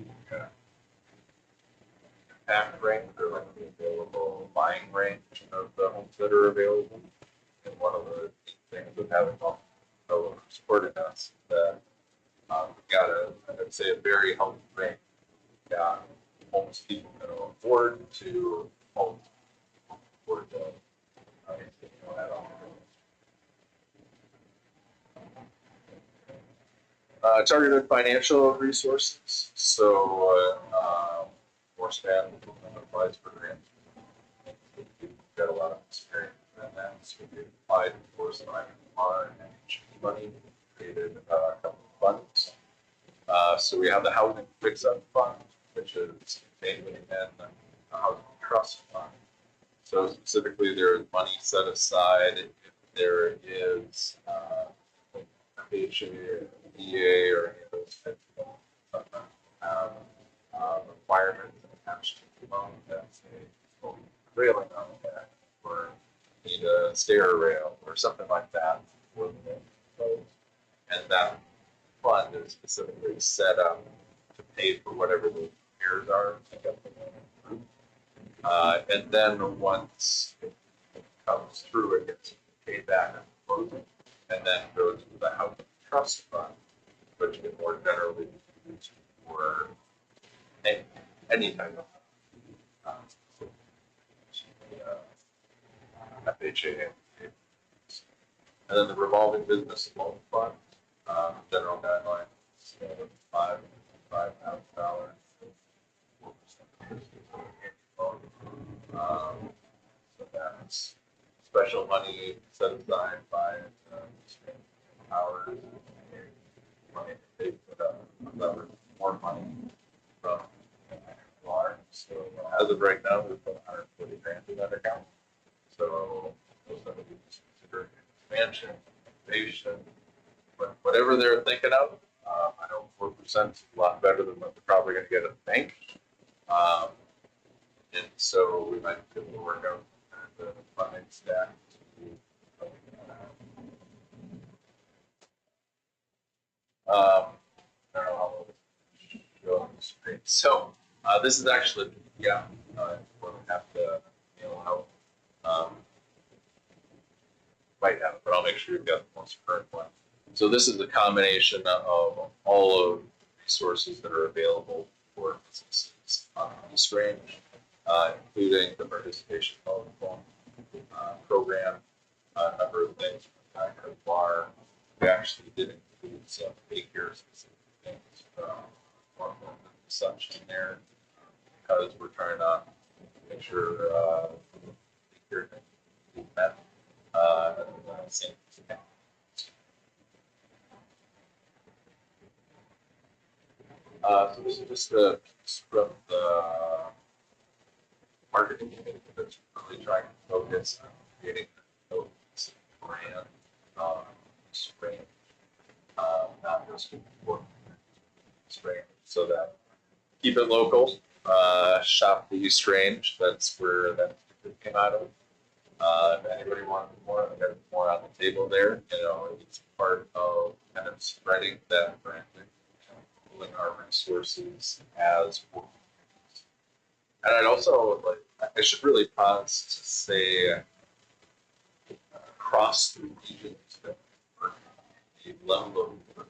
impact range or like the available buying range of the homes that are available. And one of the things with having all developers supporting us that we've got I'd say a very healthy range. Got homes people can afford to homes afford to at all. Targeted financial resources. So, more span applies for grants. We've got a lot of experience in that. So we applied for some IMR and HB money, created a couple of funds. So we have the Housing Fix-Up Fund, which is contained within the Housing Trust Fund. So specifically, there is money set aside if there is FHA or VA or any of those types of loans. Sometimes requirements attached to the loan that's a railing on that, or need a stair rail or something like that for the loan. And that fund is specifically set up to pay for whatever the repairs are to get the loan approved. And then once it comes through, it gets paid back at closing, and then goes to the Housing Trust Fund, which can more generally be used for any type of FHA. And then the revolving business loan fund, general guidelines, $5,000. So that's special money set aside by hours, money they put up, more money from water. So as of right now, there's about 140 grand in that account. So those are going to be considered expansion, innovation, but whatever they're thinking of. I know 4% is a lot better than what they're probably going to get at the bank. And so we might be able to work out the funding stack. I don't know how to go on the screen. So this is actually, we'll have to, help. Might have it, but I'll make sure you've got the most current one. So this is a combination of all of the resources that are available for businesses on this range, including the participation loan program, a number of things, bar. We actually did include some daycare specific things, such in there, because we're trying to make sure daycare is met. Same. So this is just a piece from the marketing committee that's really trying to focus on creating a brand, spring, not just for spring, so that keep it local. Shop the East Range. That's where that came out of. If anybody wanted more, I got more on the table there. You know, it's part of kind of spreading that branding, pooling our resources as. And I'd also like, I should really pause to say across the regions that work, the level of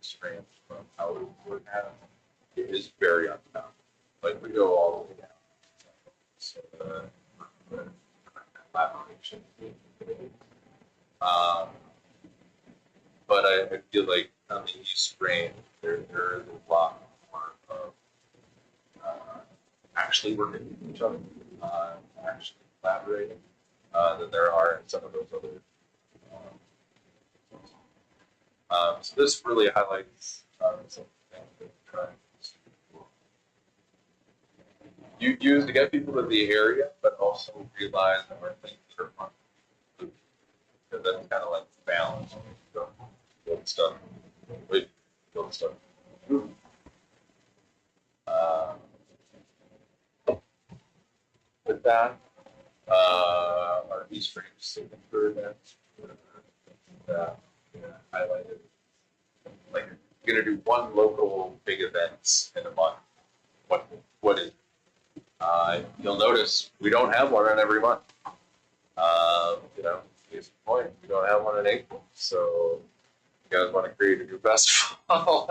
strength from how we would have it is very uncommon. Like we go all the way down. So the collaboration. But I feel like on the East Range, there is a lot more of actually working with each other, actually collaborating, than there are in some of those other. So this really highlights some things that we're trying to use to get people to the area, but also realize that we're things that are fun. Because that's kind of like the balance. Build stuff. Wait, build stuff. With that, our East Range signature event that highlighted. Like, you're gonna do one local big event in a month. What is? You'll notice we don't have one on every month. You know, case in point, we don't have one in April. So, you guys want to create a new festival?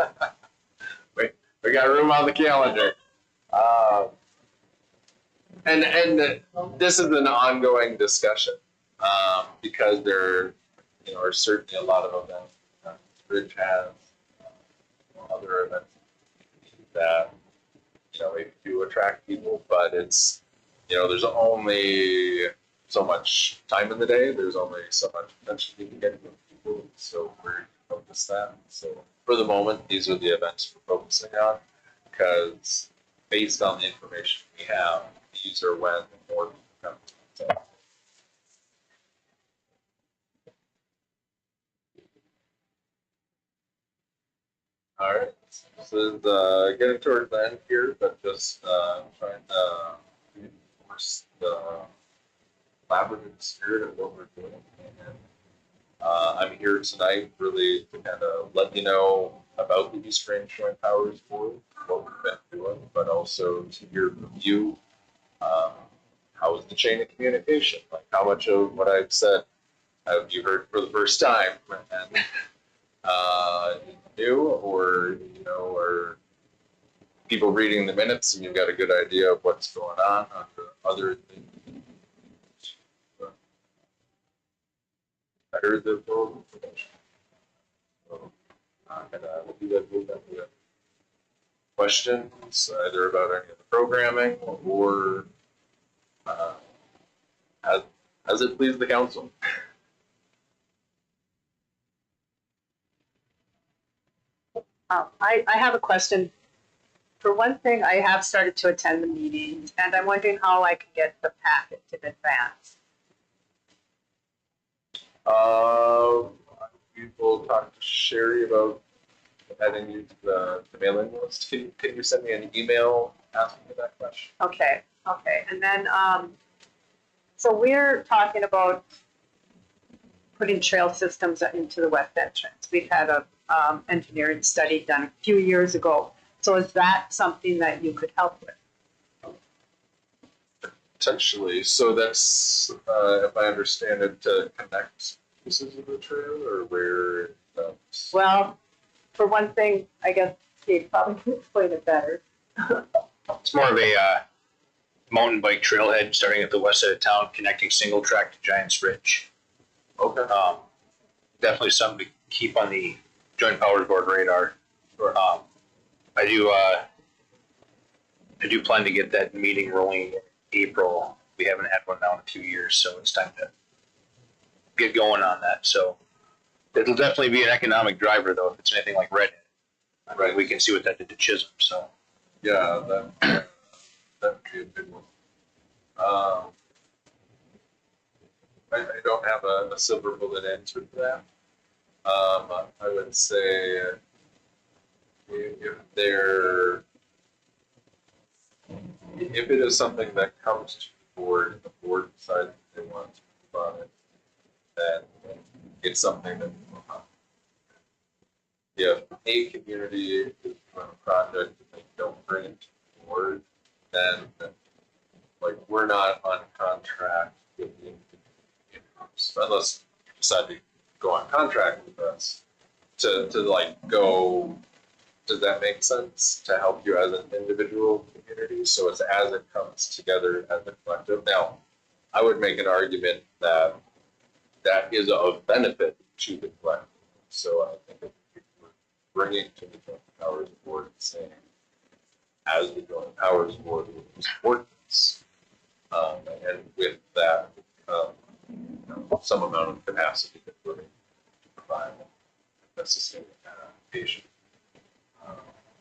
we got room on the calendar. And this is an ongoing discussion because there, you know, are certainly a lot of events. Bridge has other events that, you know, maybe do attract people, but it's, you know, there's only so much time in the day. There's only so much attention you can get from people. So we're focused that. So for the moment, these are the events we're focusing on because based on the information we have, these are when more people come. So, all right, so this is getting towards the end here, but just trying to reinforce the collaborative spirit of what we're doing. And I'm here tonight really to kind of let you know about the East Range Joint Powers Board, what we've been doing, but also to hear from you. How is the chain of communication? Like, how much of what I've said have you heard for the first time and new, or you know, or people reading the minutes and you've got a good idea of what's going on other things. I heard the full information. So, and we'll do that. We'll do questions either about any of the programming or as it please the council.
I have a question. For one thing, I have started to attend the meetings, and I'm wondering how I can get the packet in advance.
We will talk to Sherry about adding you to the mailing list. Can you send me an email asking me that question?
Okay, and then so we're talking about putting trail systems into the west entrance. We've had a engineering study done a few years ago. So is that something that you could help with?
Potentially. So that's, if I understand it, to connect pieces of the trail, or where that's...
Well, for one thing, I guess Kate probably can explain it better.
It's more of a mountain bike trailhead starting at the west side of town, connecting single track to Giants Ridge.
Okay.
Definitely something to keep on the Joint Powers Board radar. I do plan to get that meeting rolling in April. We haven't had one now in a few years, so it's time to get going on that. So it'll definitely be an economic driver, though, if it's anything like Redhead. I mean, we can see what that did to Chisholm, so.
Yeah, that would be a good one. I don't have a silver bullet answer to that. I would say if it is something that comes to the board and the board decides that they want to move on it, then it's something that if a community is doing a project and they don't bring it to the board, then like we're not on contract with the individuals unless you decide to go on contract with us to like go. Does that make sense to help you as an individual community? So it's as it comes together as a collective. Now, I would make an argument that that is of benefit to the collective. So I think if we're bringing to the Joint Powers Board and saying, as the Joint Powers Board, we support this, and with that, some amount of capacity that we're to provide necessary adaptation.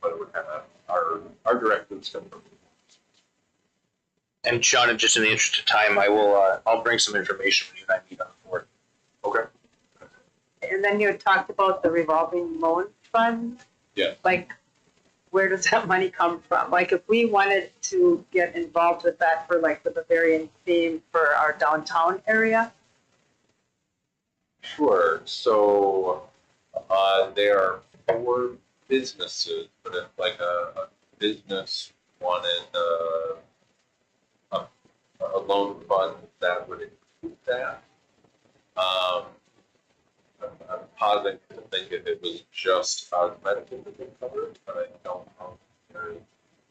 But it would have our directives come from.
And Sean, just in the interest of time, I'll bring some information when you and I meet on the board.
Okay.
And then you had talked about the revolving loan fund.
Yeah.
Like, where does that money come from? Like, if we wanted to get involved with that for like the Bavarian theme for our downtown area.
Sure. So there are 4 businesses, but if like a business wanted a loan fund that would include that. I'm pausing to think if it was just cosmetic that would be covered, but I don't know if there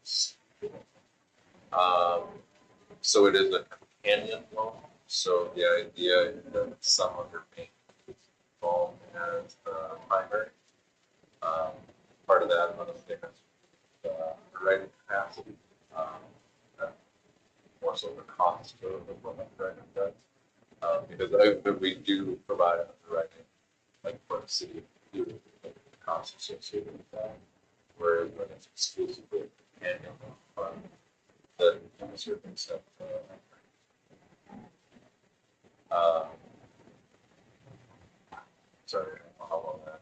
is. So it is a companion loan. So the idea is that some other bank is involved as the primary. Part of that, honestly, has writing capacity. More so the cost of what underwriting does. Because we do provide underwriting, like for the city of Butte, the costs associated with that. Whereas when it's exclusively annual fund, then to a certain extent, sorry, how long that.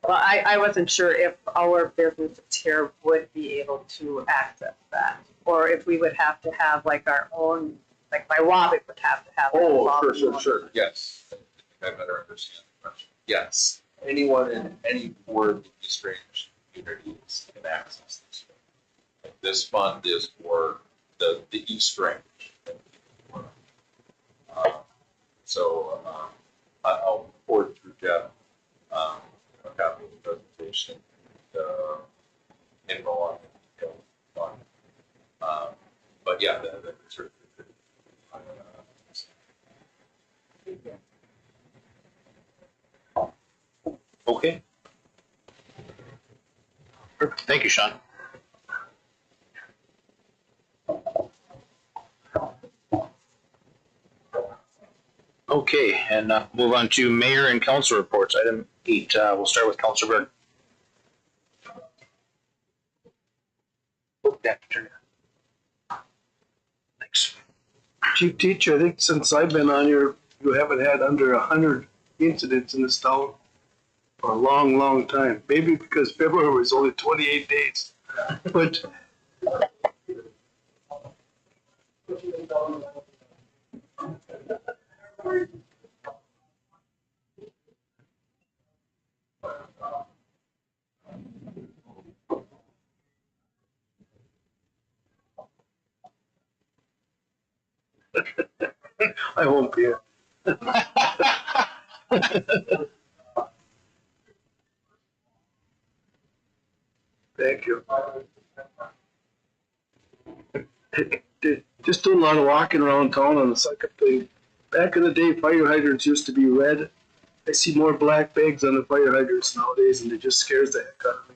Well, I wasn't sure if our businesses here would be able to access that, or if we would have to have like our own, like Biwabik would have to have.
Oh, sure. Yes. I think I better understand the question. Yes. Anyone in any board of these range communities can access this. Like this fund is for the East Range. I'll forward through Jeff a copy of the presentation and enroll on it. But yeah, that sort of.
Okay. Thank you, Sean. Okay, and move on to mayor and council reports. Item 8. We'll start with Councilor Berg. Oh, yeah, turn it on. Thanks.
Chief Teacher, I think since I've been on here, you haven't had under 100 incidents in this town for a long, long time. Maybe because February was only 28 days. But I won't be here. Thank you. Just doing a lot of walking around town on the second thing. Back in the day, fire hydrants used to be red. I see more black bags on the fire hydrants nowadays, and it just scares the heck out of me.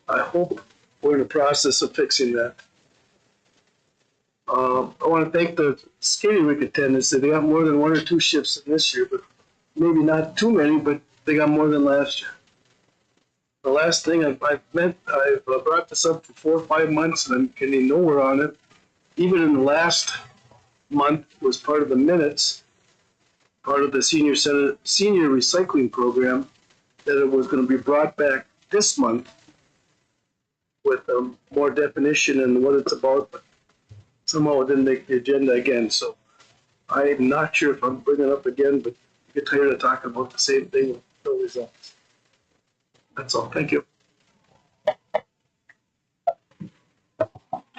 I hope we're in the process of fixing that. I want to thank the skating rink attendants. They got more than 1 or 2 shifts in this year, but maybe not too many, but they got more than last year. the last thing I've brought this up for 4 or 5 months and I'm getting nowhere on it. Even in the last month was part of the minutes, part of the senior recycling program, that it was going to be brought back this month with more definition and what it's about, but somehow it didn't make the agenda again. So I'm not sure if I'm bringing it up again, but I get tired of talking about the same thing with no results. That's all. Thank you.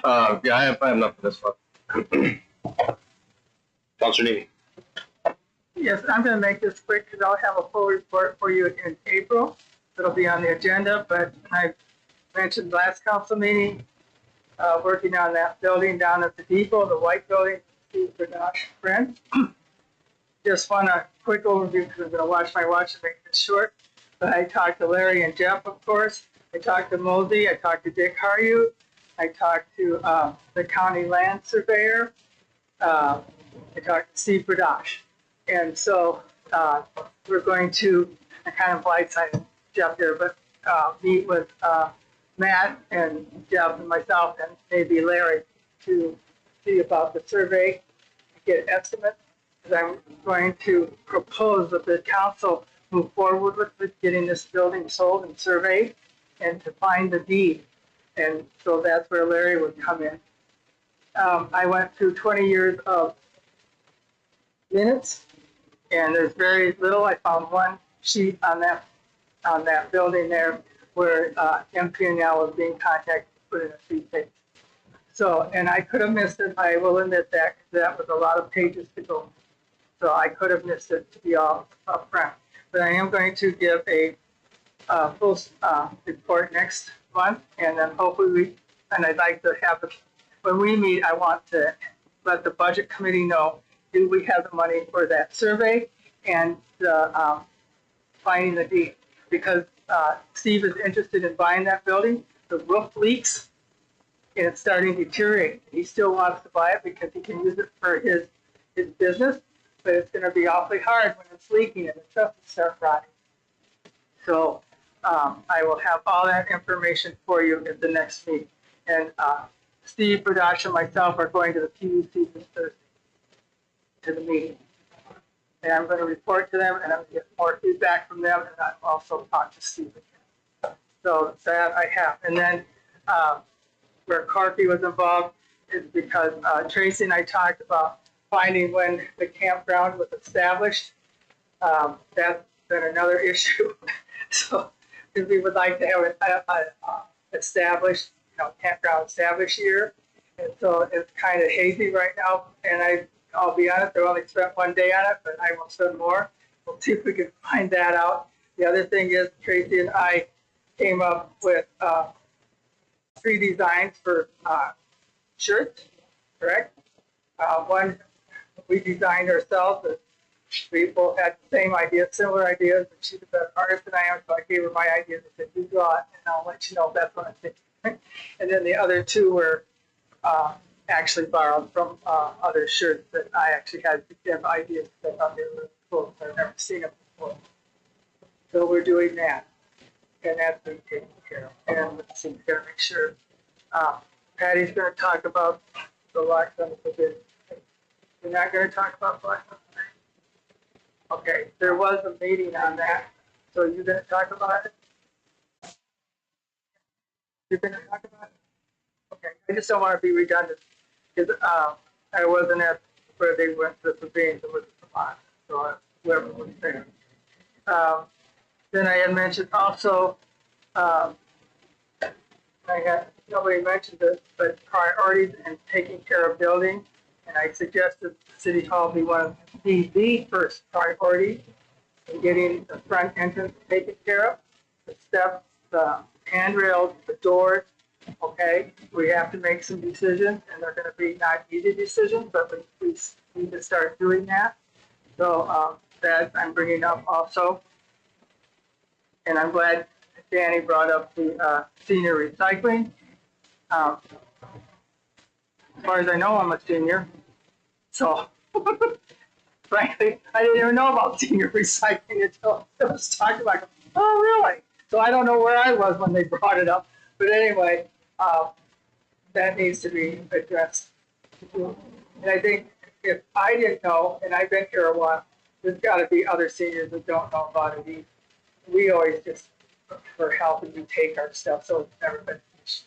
Yeah, I have enough for this one.
Counselor Neely.
Yes, I'm going to make this quick because I'll have a full report for you in April. It'll be on the agenda, but I mentioned last council meeting, working on that building down at the depot, the white building, Steve Bernash friend. Just want a quick overview because I'm going to watch my watch and make this short. But I talked to Larry and Jeff, of course. I talked to Mosey. I talked to Dick Haryu. I talked to the county land surveyor. I talked to Steve Berdash. And so we're going to, I kind of blindsided Jeff here, but meet with Matt and Jeff and myself and maybe Larry to see about the survey, get estimates. Because I'm going to propose that the council move forward with getting this building sold and surveyed and to find the deed. And so that's where Larry would come in. I went through 20 years of minutes, and there's very little. I found one sheet on that building there where MP&L was being contacted to put in a fee page. So, and I could have missed it. I will admit that, because that was a lot of pages to go. So I could have missed it, to be all upfront. But I am going to give a full report next month, and then hopefully and I'd like to have, when we meet, I want to let the budget committee know, do we have the money for that survey and the finding the deed? Because Steve is interested in buying that building. The roof leaks and it's starting to deteriorate. He still wants to buy it because he can use it for his business, but it's going to be awfully hard when it's leaking and the truck will start rotting. So I will have all that information for you at the next meeting. And Steve, Berdash, and myself are going to the PUC this Thursday to the meeting. And I'm going to report to them, and I'm going to get more feedback from them, and I'll also talk to Steve again. So that I have. And then where Corky was involved is because Tracy and I talked about finding when the campground was established. That's been another issue. So if we would like to have an established, campground established year. And so it's kind of hazy right now. And I'll be honest, I only spent 1 day on it, but I will spend more. We'll see if we can find that out. The other thing is Tracy and I came up with 3 designs for shirts, correct? One we designed ourselves. We both had the same idea, similar ideas, but she's a better artist than I am, so I gave her my ideas. I said, you draw it, and I'll let you know if that's what I'm thinking. And then the other 2 were actually borrowed from other shirts that I actually had to give ideas that I thought they were really cool. I've never seen them before. So we're doing that. And that's been taken care of. And let's see, gotta make sure. Patty's gonna talk about the lockdown provision. You're not gonna talk about lockdown provision? Okay, there was a meeting on that. So you're gonna talk about it? You're gonna talk about it? Okay, I just don't want to be redundant because I wasn't at where they went to the pavilion to look at the lot, so whoever was there. Then I had mentioned also, nobody mentioned this, but priorities and taking care of buildings, and I suggested City Hall be one of the first priority in getting the front entrance taken care of, the steps, the handrails, the doors. Okay, we have to make some decisions, and they're going to be not easy decisions, but we need to start doing that. So that I'm bringing up also, and I'm glad Danny brought up the senior recycling. As far as I know, I'm a senior, so frankly, I didn't even know about senior recycling until it was talked about. Oh, really? So I don't know where I was when they brought it up, but anyway, that needs to be addressed. And I think if I didn't know, and I've been here a while, there's gotta be other seniors that don't know about it either. We always just, for help, and we take our stuff, so it's never been an issue.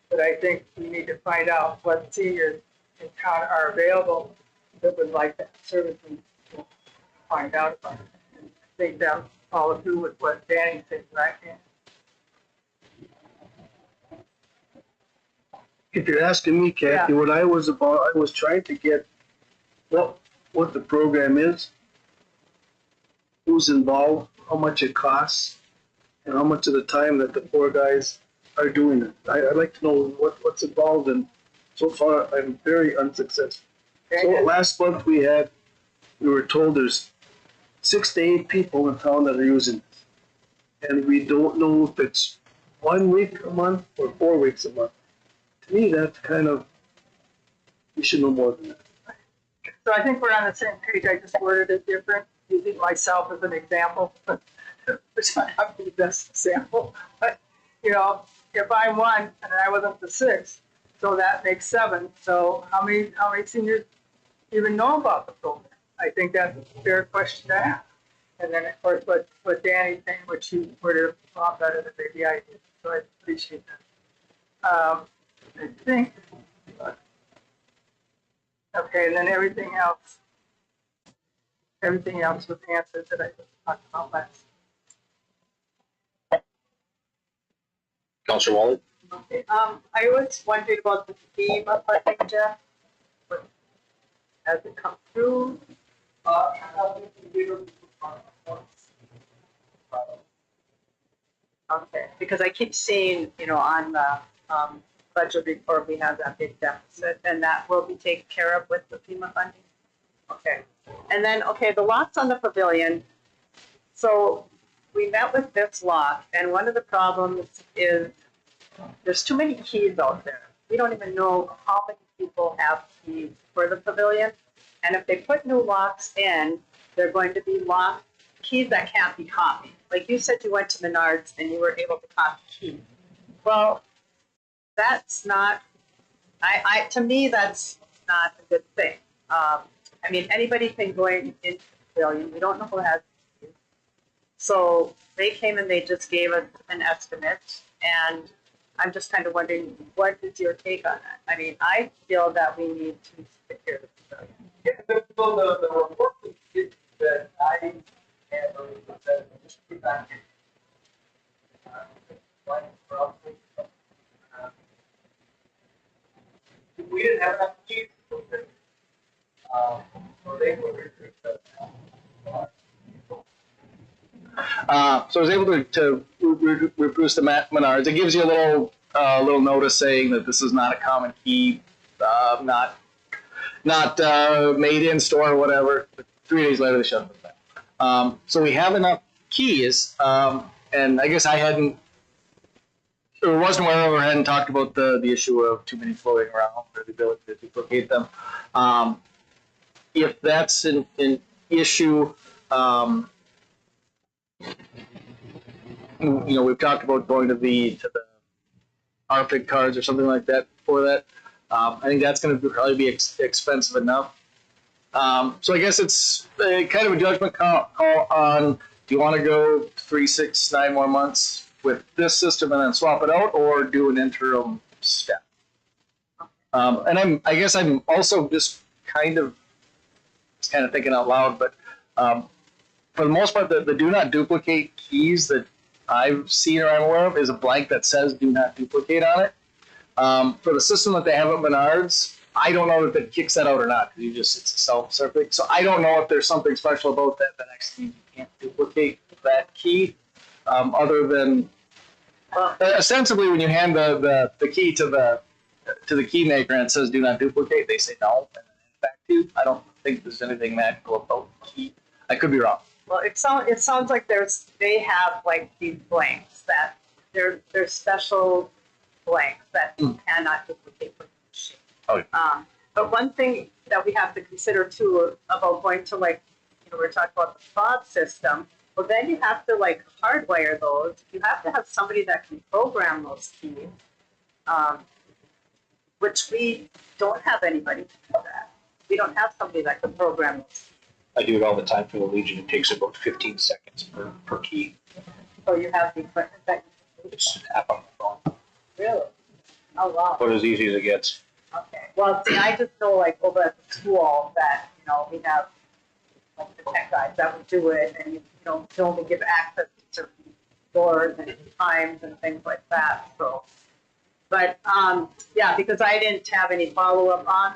But I think we need to find out what seniors in town are available that would like that service and find out about it. And I think that follow through with what Danny said, right?
If you're asking me, Kathy, what I was about, I was trying to get what the program is, who's involved, how much it costs, and how much of the time that the poor guys are doing it. I'd like to know what's involved, and so far I'm very unsuccessful. So last month we were told there's 6 to 8 people in town that are using this, and we don't know if it's 1 week a month or 4 weeks a month. To me, that's kind of, we should know more than that.
So I think we're on the same page. I just worded it different, using myself as an example, which might not be the best example. But, you know, if I'm 1 and I was up to 6, so that makes 7. So how many seniors even know about the program? I think that's a fair question to ask. And then, of course, what Danny's saying, which you worded a lot better than maybe I did. So I appreciate that. I think. Okay, and then everything else was answered that I just talked about last.
Counselor Waller?
Okay, I was wondering about the FEMA funding, Jeff. Has it come through? Okay, because I keep seeing, you know, on the budget report, we have that big deficit, and that will be taken care of with the FEMA funding. Okay, and then, okay, the locks on the pavilion. So we met with this lock, and one of the problems is there's too many keys out there. We don't even know how many people have keys for the pavilion. And if they put new locks in, they're going to be locked keys that can't be copied. Like you said, you went to Menards and you were able to copy keys. Well, that's not, to me, that's not a good thing. I mean, anybody can go into the pavilion. We don't know who has keys. So they came and they just gave us an estimate, and I'm just kind of wondering, what is your take on that? I mean, I feel that we need to secure the pavilion.
So the report that I have said just put back in. We didn't have enough keys. So they were
So I was able to reproduce the Menards. It gives you a little notice saying that this is not a common key, not made in store or whatever. But 3 days later, they shut it down. So we have enough keys, and I guess I wasn't aware of or hadn't talked about the issue of too many floating around or the ability to duplicate them. If that's an issue, you know, we've talked about going to the RFID cards or something like that for that. I think that's going to probably be expensive enough. So I guess it's kind of a judgment call on, do you want to go 3, 6, 9 more months with this system and then swap it out, or do an interim step? And I guess I'm also just kind of thinking out loud, but for the most part, the do not duplicate keys that I've seen or I'm aware of is a blank that says do not duplicate on it. For the system that they have at Menards, I don't know if it kicks that out or not, because it's a self-serving. So I don't know if there's something special about that actually means you can't duplicate that key, other than ostensibly when you hand the key to the key maker and it says do not duplicate, they say no. And in fact, I don't think there's anything magical about the key. I could be wrong.
Well, it sounds like they have like these blanks that they're special blanks that you cannot duplicate with the machine.
Okay.
But one thing that we have to consider too about going to, like, you know, we're talking about the fob system, Well, then you have to like hardwire those. You have to have somebody that can program those keys, which we don't have anybody to do that. We don't have somebody that can program those.
I do it all the time for the Legion. It takes about 15 seconds per key.
So you have the equipment that
It's an app on the phone.
really. Oh wow.
About as easy as it gets.
Okay. Well, see, I just know like over at the school that we have like the tech guys that would do it, and you can only give access to certain doors and times and things like that. So, but yeah, because I didn't have any follow up on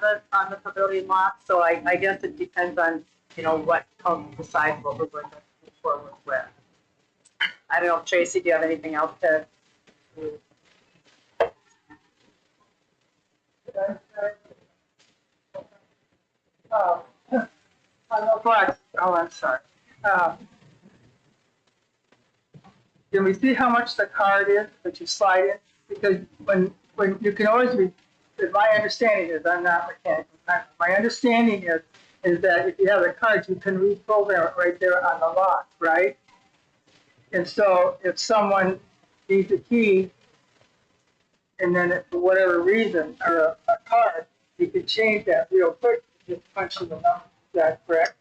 the pavilion lock, so I guess it depends on what council decides what we're going to move forward with. I don't know, Tracy, do you have anything else to?
On the flex, I'm sorry. Can we see how much the card is that you slide in? Because when you can always my understanding is, I'm not mechanical, my understanding is that if you have the card, you can reprogram it right there on the lock, right? And so if someone needs a key, and then for whatever reason, or a card, you can change that real quick, just punch in the number. Is that correct?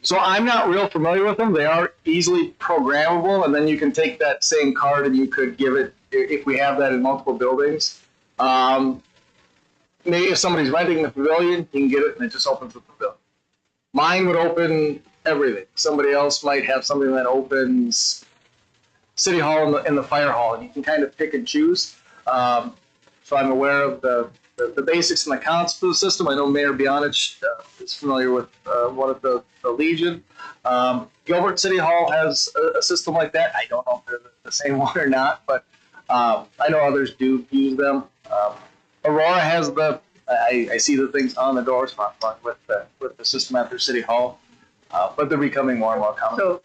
So I'm not real familiar with them. They are easily programmable, and then you can take that same card and you could give it, if we have that in multiple buildings. Maybe if somebody's renting the pavilion, you can get it and it just opens the pavilion. Mine would open everything. Somebody else might have something that opens City Hall and the Fire Hall, and you can kind of pick and choose. So I'm aware of the basics and the concepts of the system. I know Mayor Bianich is familiar with one of the Legion. Gilbert City Hall has a system like that. I don't know if they're the same one or not, but I know others do use them. Aurora has I see the things on the doors with the system at their City Hall, but they're becoming more and more common.
So,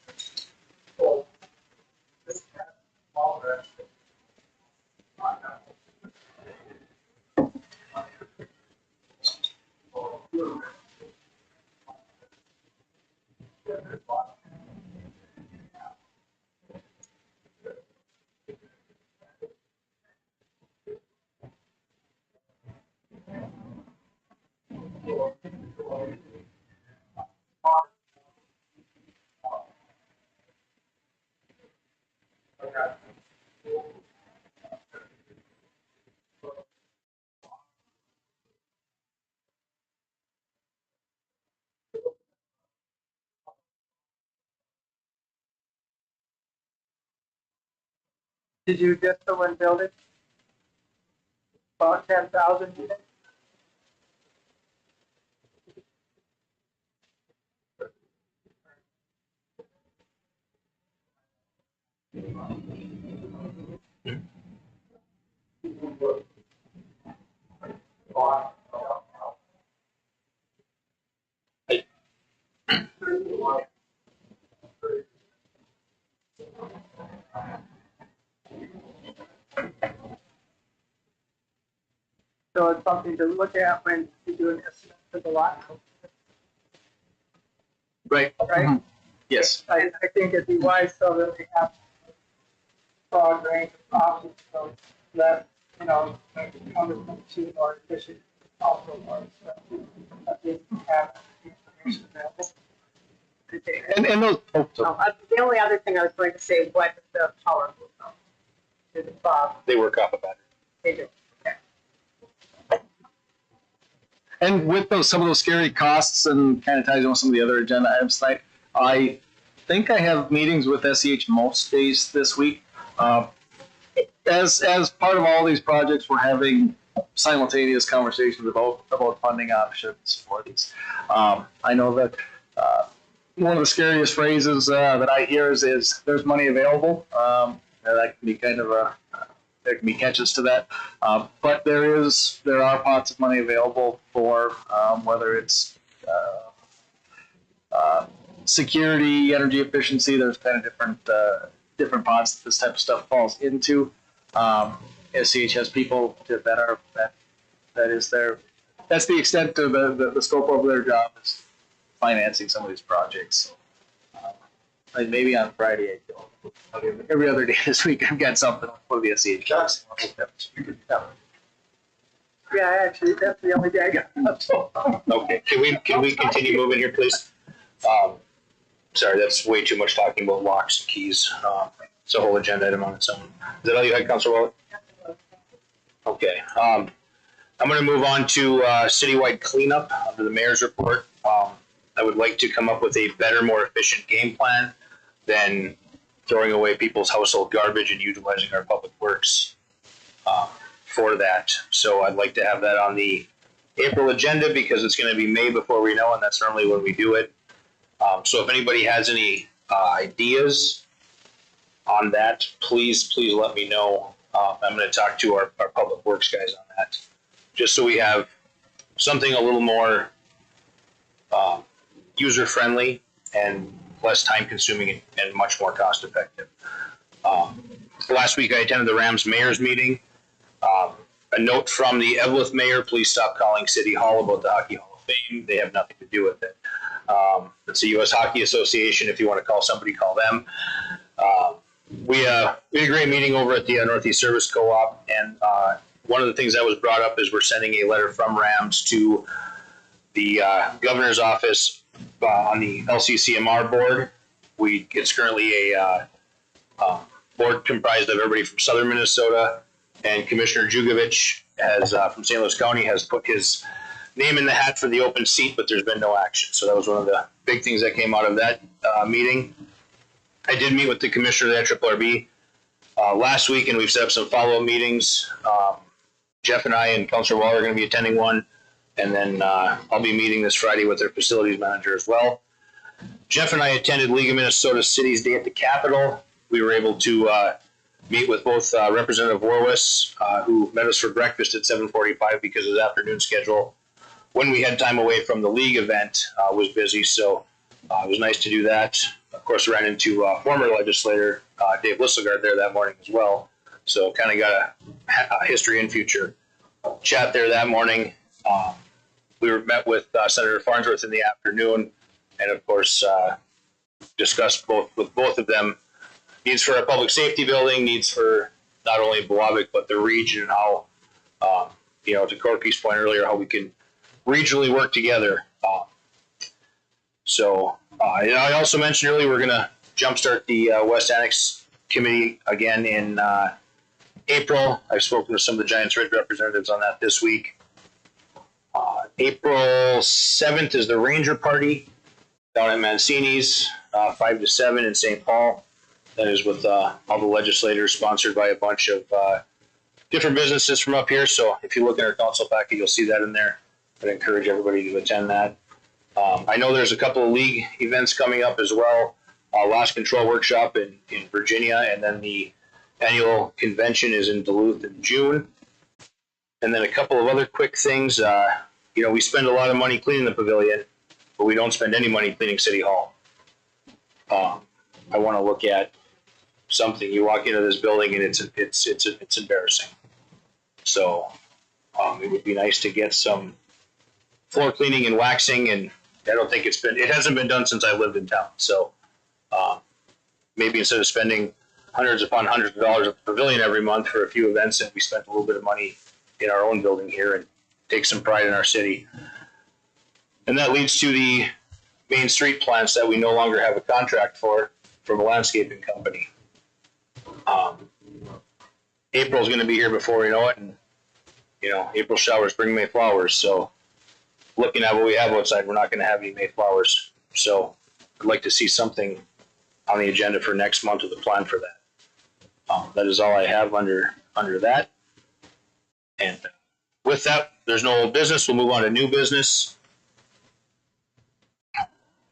did you get the one building? About 10,000 units? So it's something to look at when you do an estimate for the lot.
Right.
Right?
Mm-hmm. Yes.
I think it'd be wise so that we have broad range of options, so that, make it cumbersome to more efficient also more expensive. At least have the information available.
And those.
The only other thing I was going to say, what is the power move on? To the Bob,
They work off a battery.
they do.
And with some of those scary costs, and kind of ties in with some of the other agenda items tonight, I think I have meetings with SEH most days this week. As part of all these projects, we're having simultaneous conversations about funding options for these. I know that one of the scariest phrases that I hear is "there's money available." And that can be kind of there can be catches to that, but there are pots of money available for whether it's security, energy efficiency. There's kind of different pots that this type of stuff falls into. SCH has people that's the extent of the scope of their job is financing some of these projects. Like maybe on Friday I don't. Every other day this week I've got something for the SEH.
Yeah, actually, that's the only day I got.
Okay, can we continue moving here, please? Sorry, that's way too much talking about locks and keys. It's a whole agenda item on its own. Is that all you had, Councilor Waller? Okay, I'm gonna move on to, citywide cleanup under the mayor's report. I would like to come up with a better, more efficient game plan than throwing away people's household garbage and utilizing our public works, for that. So I'd like to have that on the April agenda because it's gonna be May before we know, and that's normally when we do it. So if anybody has any, ideas on that, please let me know. I'm gonna talk to our public works guys on that, just so we have something a little more, user-friendly and less time-consuming and much more cost-effective. Last week I attended the Rams mayor's meeting. A note from the Evelyn mayor, please stop calling City Hall about the Hockey Hall of Fame. They have nothing to do with it. It's the U.S. Hockey Association. If you want to call somebody, call them. We had a great meeting over at the Northeast Service Co-op, and one of the things that was brought up is we're sending a letter from Rams to the governor's office on the LCCMR board. It's currently a board comprised of everybody from southern Minnesota, and Commissioner Jugovic has from St. Louis County has put his name in the hat for the open seat, but there's been no action. So that was one of the big things that came out of that meeting. I did meet with the commissioner of the NRRB last week, and we've set up some follow-up meetings. Jeff and I and Councilor Waller are going to be attending one, and then I'll be meeting this Friday with their facilities manager as well. Jeff and I attended League of Minnesota Cities Day at the Capitol. We were able to meet with both Representative Warwis, who met us for breakfast at 7:45 because his afternoon schedule, when we had time away from the league event, was busy. So it was nice to do that. Of course, ran into former legislator Dave Lisselgard there that morning as well. So kind of got a history and future chat there that morning. We were met with Senator Farnsworth in the afternoon, and of course discussed with both of them needs for a public safety building, needs for not only Biwabik but the region, and how to Corky's point earlier, how we can regionally work together. I also mentioned earlier we're going to jumpstart the West Annex Committee again in April. I've spoken to some of the Giants Ridge representatives on that this week. April 7th is the Ranger Party down at Mancini's, 5 to 7 in St. Paul. That is with all the legislators, sponsored by a bunch of different businesses from up here. So if you look at our council packet, you'll see that in there. I'd encourage everybody to attend that. I know there's a couple of league events coming up as well. Loss Control Workshop in Virginia, and then the annual convention is in Duluth in June. And then a couple of other quick things. We spend a lot of money cleaning the pavilion, but we don't spend any money cleaning City Hall. I want to look at something. You walk into this building and it's embarrassing. So it would be nice to get some floor cleaning and waxing, and I don't think it hasn't been done since I lived in town. So maybe instead of spending hundreds upon hundreds of dollars at the pavilion every month for a few events, and we spent a little bit of money in our own building here and take some pride in our city. And that leads to the Main Street plants that we no longer have a contract for from a landscaping company. April's going to be here before we know it, and April showers bring May flowers. So looking at what we have outside, we're not going to have any May flowers. So I'd like to see something on the agenda for next month with a plan for that. That is all I have under that. And with that, there's no old business. We'll move on to new business.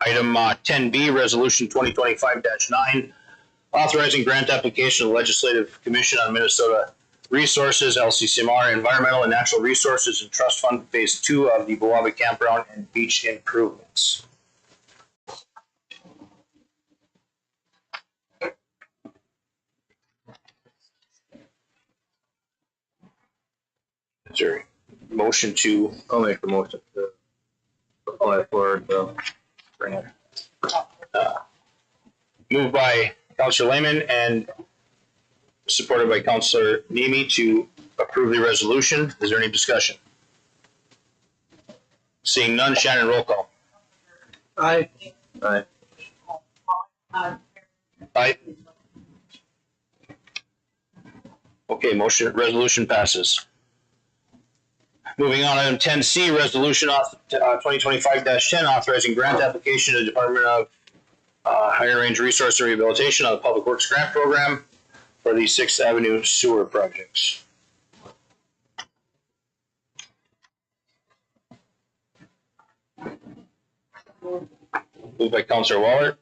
Item 10B, Resolution 2025-9, authorizing grant application to the Legislative Commission on Minnesota Resources, LCCMR, Environmental and Natural Resources and Trust Fund, Phase 2 of the Biwabik Campground and Beach Improvements. Is there a motion to?
I'll make the motion to apply for the grant.
Moved by Counselor Lehman and supported by Counselor Nemi to approve the resolution. Is there any discussion? Seeing none, Shannon, roll call.
Aye.
Aye.
Aye. Okay, resolution passes. Moving on, item 10C, resolution 2025-10, authorizing grant application to the Department of Higher Range Resource and Rehabilitation on the Public Works Grant Program for the 6th Avenue sewer projects. Moved by Councilor Waller,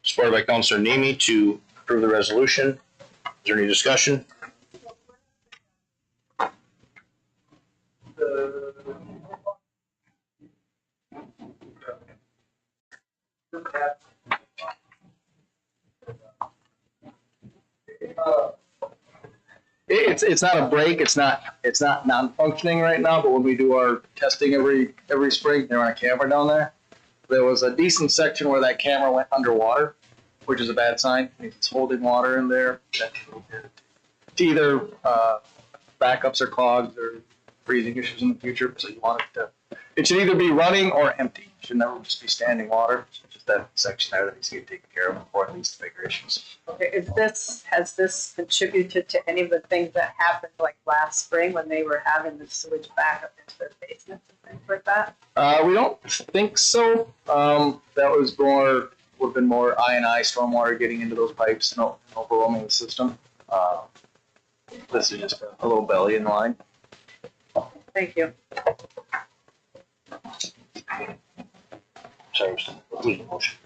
supported by Councilor Nemi to approve the resolution. Is there any discussion?
It's not a break. It's not non-functioning right now. But when we do our testing every spring, they run a camera down there. There was a decent section where that camera went underwater, which is a bad sign. It's holding water in there. It's either backups or clogs or freezing issues in the future. So you want it to. It should either be running or empty. It should never just be standing water. It's just that section there that needs to get taken care of before it leads to bigger issues.
Okay, has this contributed to any of the things that happened like last spring when they were having the sewage back up into their basements and things like that?
We don't think so. That was would have been more I&I stormwater getting into those pipes and overwhelming the system. This is just a little belly in line.
Thank you.
Sorry, who's the motion?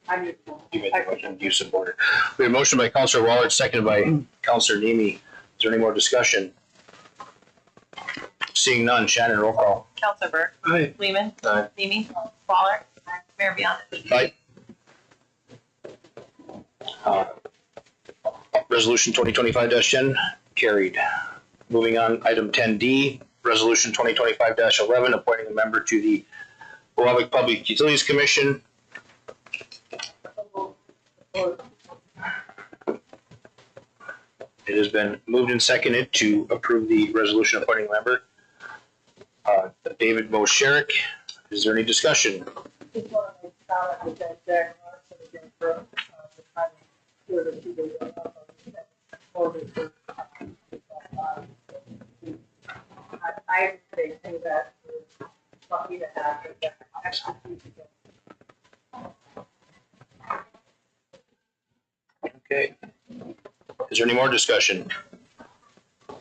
I need
You made the motion, you supported. We have a motion by Councilor Waller, seconded by Councilor Nemi. Is there any more discussion? Seeing none, Shannon, roll call.
Counselor Burke.
Aye.
Lehman.
Aye.
Nemi. Waller. Mayor Beyondich.
Aye. Resolution 2025-10 carried. Moving on, item 10D, resolution 2025-11, appointing a member to the Biwabik Public Utilities Commission. It has been moved and seconded to approve the resolution appointing a member. David Mosherik, is there any discussion?
I would say that we're lucky to have that expertise.
Okay. Is there any more discussion?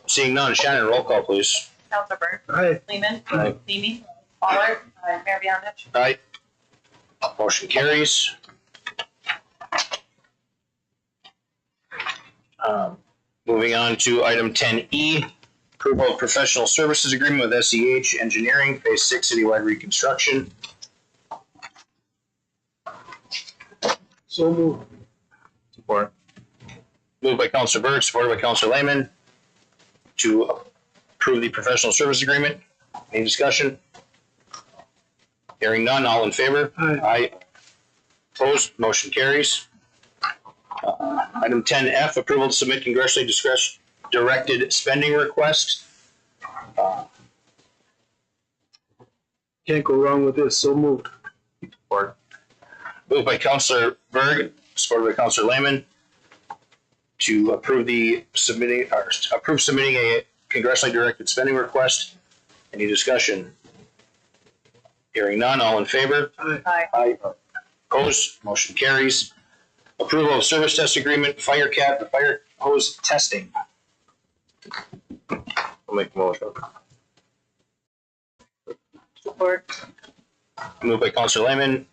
Seeing none, Shannon, roll call, please.
Counselor Burke.
Aye.
Lehman.
Aye.
Nemi. Waller. Mayor Beyondich.
Aye. Motion carries. Moving on to item 10E, approval of professional services agreement with SEH Engineering, Phase 6 citywide reconstruction.
So moved.
Support. Moved by Councilor Burke, supported by Councilor Lehman to approve the professional service agreement. Any discussion? Hearing none, all in favor?
Aye.
Aye. Opposed, motion carries. Item 10F, approval to submit congressionally directed spending request.
Can't go wrong with this. So moved.
Support. Moved by Councilor Berg, supported by Councilor Lehman to approve submitting a congressionally directed spending request. Any discussion? Hearing none, all in favor?
Aye.
Aye. Opposed, motion carries. Approval of service test agreement, fire cat, and fire hose testing.
I'll make the motion.
Support.
Moved by Councilor Lehman,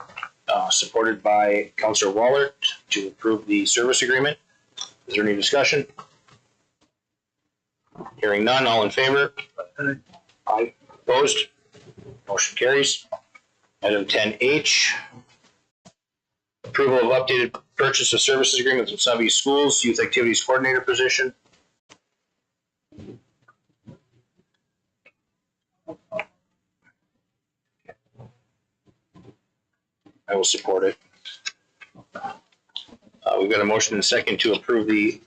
supported by Councilor Waller to approve the service agreement. Is there any discussion? Hearing none, all in favor?
Aye.
Aye. Opposed? Motion carries. Item 10H, approval of updated purchase of services agreements with Sunview Schools, youth activities coordinator position. I will support it. We've got a motion and a second to approve the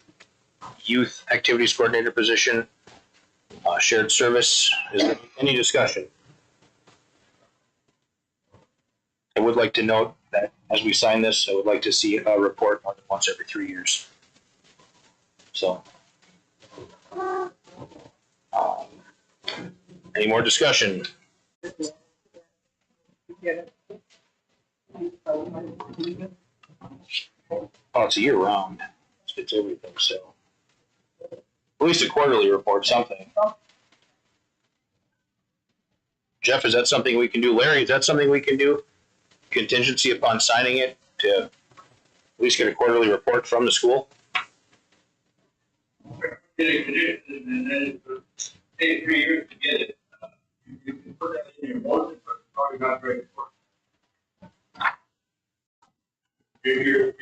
youth activities coordinator position, shared service. Is there any discussion? I would like to note that as we sign this, I would like to see a report more than once every 3 years. So, any more discussion? Oh, it's a year round. It's everything, so. At least a quarterly report, something. Jeff, is that something we can do? Larry, is that something we can do? Contingency upon signing it to at least get a quarterly report from the school?
Get a condition and then take 3 years to get it. You can put that in your motion, but it's probably not very important. You're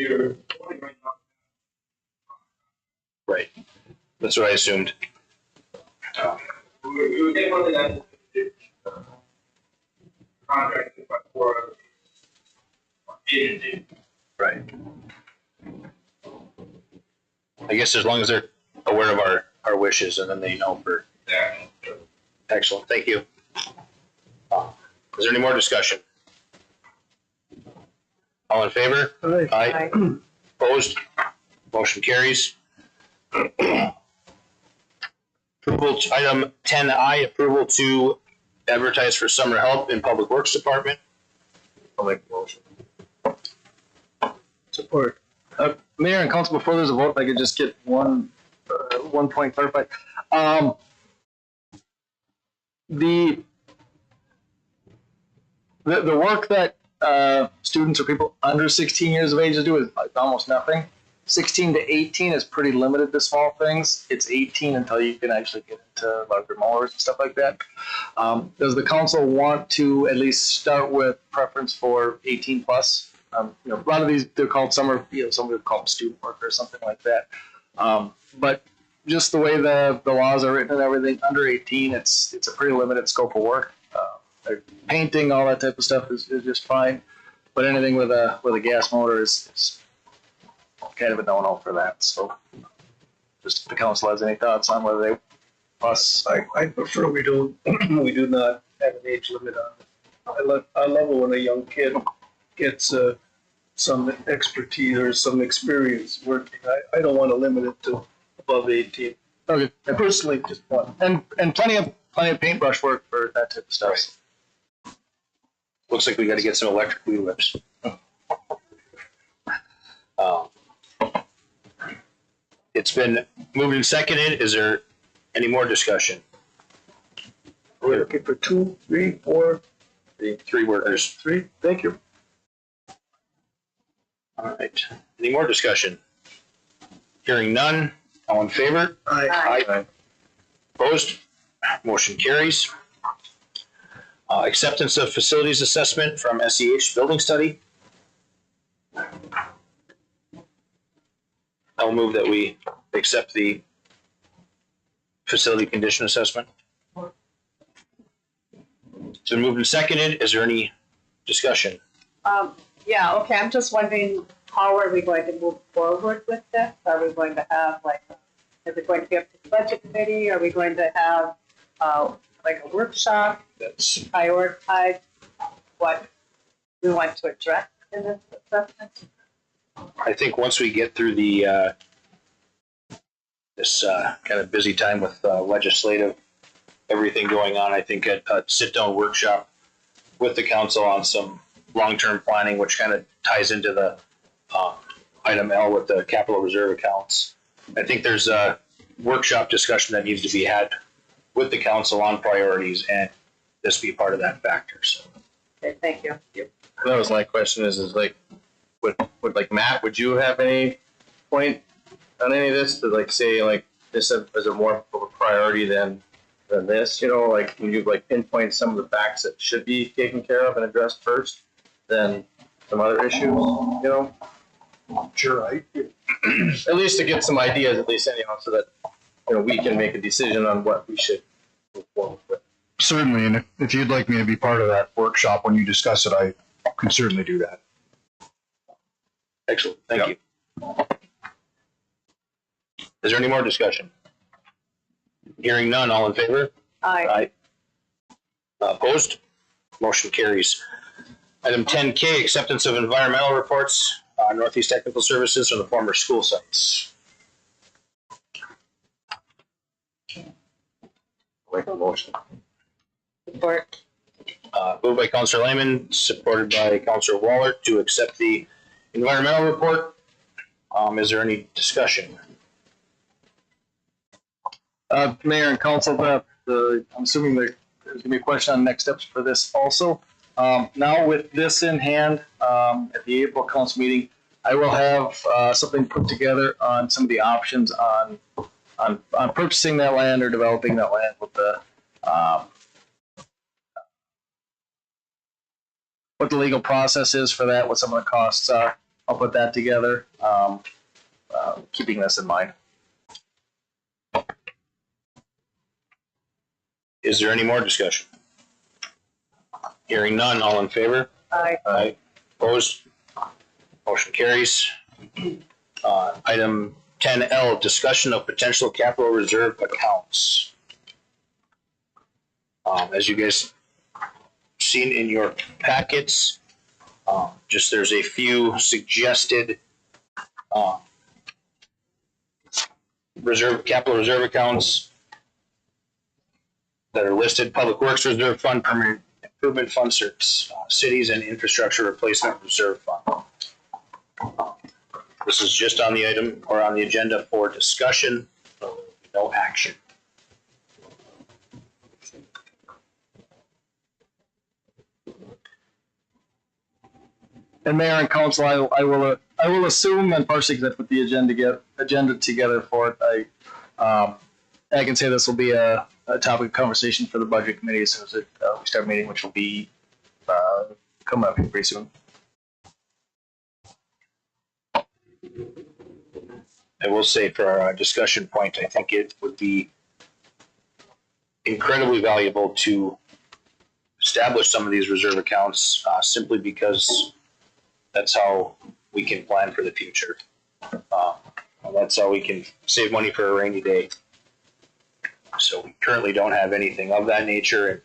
voting right now.
Right. That's what I assumed.
We would get one of that contract for agency.
Right. I guess as long as they're aware of our wishes and then they know for.
Yeah.
Excellent. Thank you. Is there any more discussion? All in favor?
Aye.
Aye. Opposed? Motion carries. Approval to item 10I, approval to advertise for summer help in Public Works Department.
I'll make the motion.
Support. Mayor and council, before there's a vote, if I could just get one point clarified. The work that students or people under 16 years of age do is almost nothing. 16 to 18 is pretty limited to small things. It's 18 until you can actually get into larger mowers and stuff like that. Does the council want to at least start with preference for 18 plus? A lot of these, they're called summer, some would call them student work or something like that. But just the way the laws are written and everything, under 18, it's a pretty limited scope of work. Painting, all that type of stuff is just fine. But anything with a gas motor is kind of a no-no for that. So just if the council has any thoughts on whether they plus.
I prefer we don't, we do not have an age limit on it. I love it when a young kid gets some expertise or some experience working. I don't want to limit it to above 18.
Okay.
I personally just want.
And plenty of paintbrush work for that type of stuff.
Right. Looks like we got to get some electric weed whips. It's been moved and seconded. Is there any more discussion?
We're looking for 2, 3, 4,
The 3 workers.
3. Thank you.
All right. Any more discussion? Hearing none. All in favor?
Aye.
Opposed? Motion carries. Acceptance of facilities assessment from SEH Building Study. I'll move that we accept the facility condition assessment. It's been moved and seconded. Is there any discussion?
Yeah, okay, I'm just wondering, how are we going to move forward with this? Are we going to have is it going to be up to the budget committee? Are we going to have a workshop
That's
prioritize what we want to address in this assessment?
I think once we get through the this kind of busy time with legislative everything going on, I think a sit-down workshop with the council on some long-term planning, which kind of ties into the item L with the capital reserve accounts. I think there's a workshop discussion that needs to be had with the council on priorities, and this be part of that factor. So,
Okay, thank you.
That was my question is like, would like Matt, would you have any point on any of this to like say like this is a more of a priority than this, like when you like pinpoint some of the facts that should be taken care of and addressed first than some other issues,
Sure.
at least to get some ideas, at least anyhow, so that we can make a decision on what we should move forward with.
Certainly, and if you'd like me to be part of that workshop when you discuss it, I can certainly do that.
excellent. Thank you. Is there any more discussion? Hearing none, all in favor?
Aye.
Opposed? Motion carries. Item 10K, acceptance of environmental reports, Northeast Technical Services from the former school sites.
Make a motion.
Support.
Moved by Councilor Lehman, supported by Councilor Waller to accept the environmental report. Is there any discussion?
Mayor and council, I'm assuming there's gonna be a question on next steps for this also. Now with this in hand, at the April council meeting, I will have something put together on some of the options on purchasing that land or developing that land with the what the legal process is for that, what some of the costs are. I'll put that together, keeping this in mind.
Is there any more discussion? Hearing none, all in favor?
Aye.
Aye. Opposed? Motion carries. Item 10L, discussion of potential capital reserve accounts. As you guys seen in your packets, just there's a few suggested capital reserve accounts that are listed: Public Works Reserve Fund, Permanent Improvement Fund, Cities and Infrastructure Replacement Reserve Fund. This is just on the item or on the agenda for discussion, no action.
And Mayor and Council, I will assume and partially because I put the agenda together for it. I can say this will be a topic of conversation for the budget committee as soon as we start meeting, which will be coming up pretty soon.
I will say for our discussion point, I think it would be incredibly valuable to establish some of these reserve accounts simply because that's how we can plan for the future. That's how we can save money for a rainy day. So we currently don't have anything of that nature. And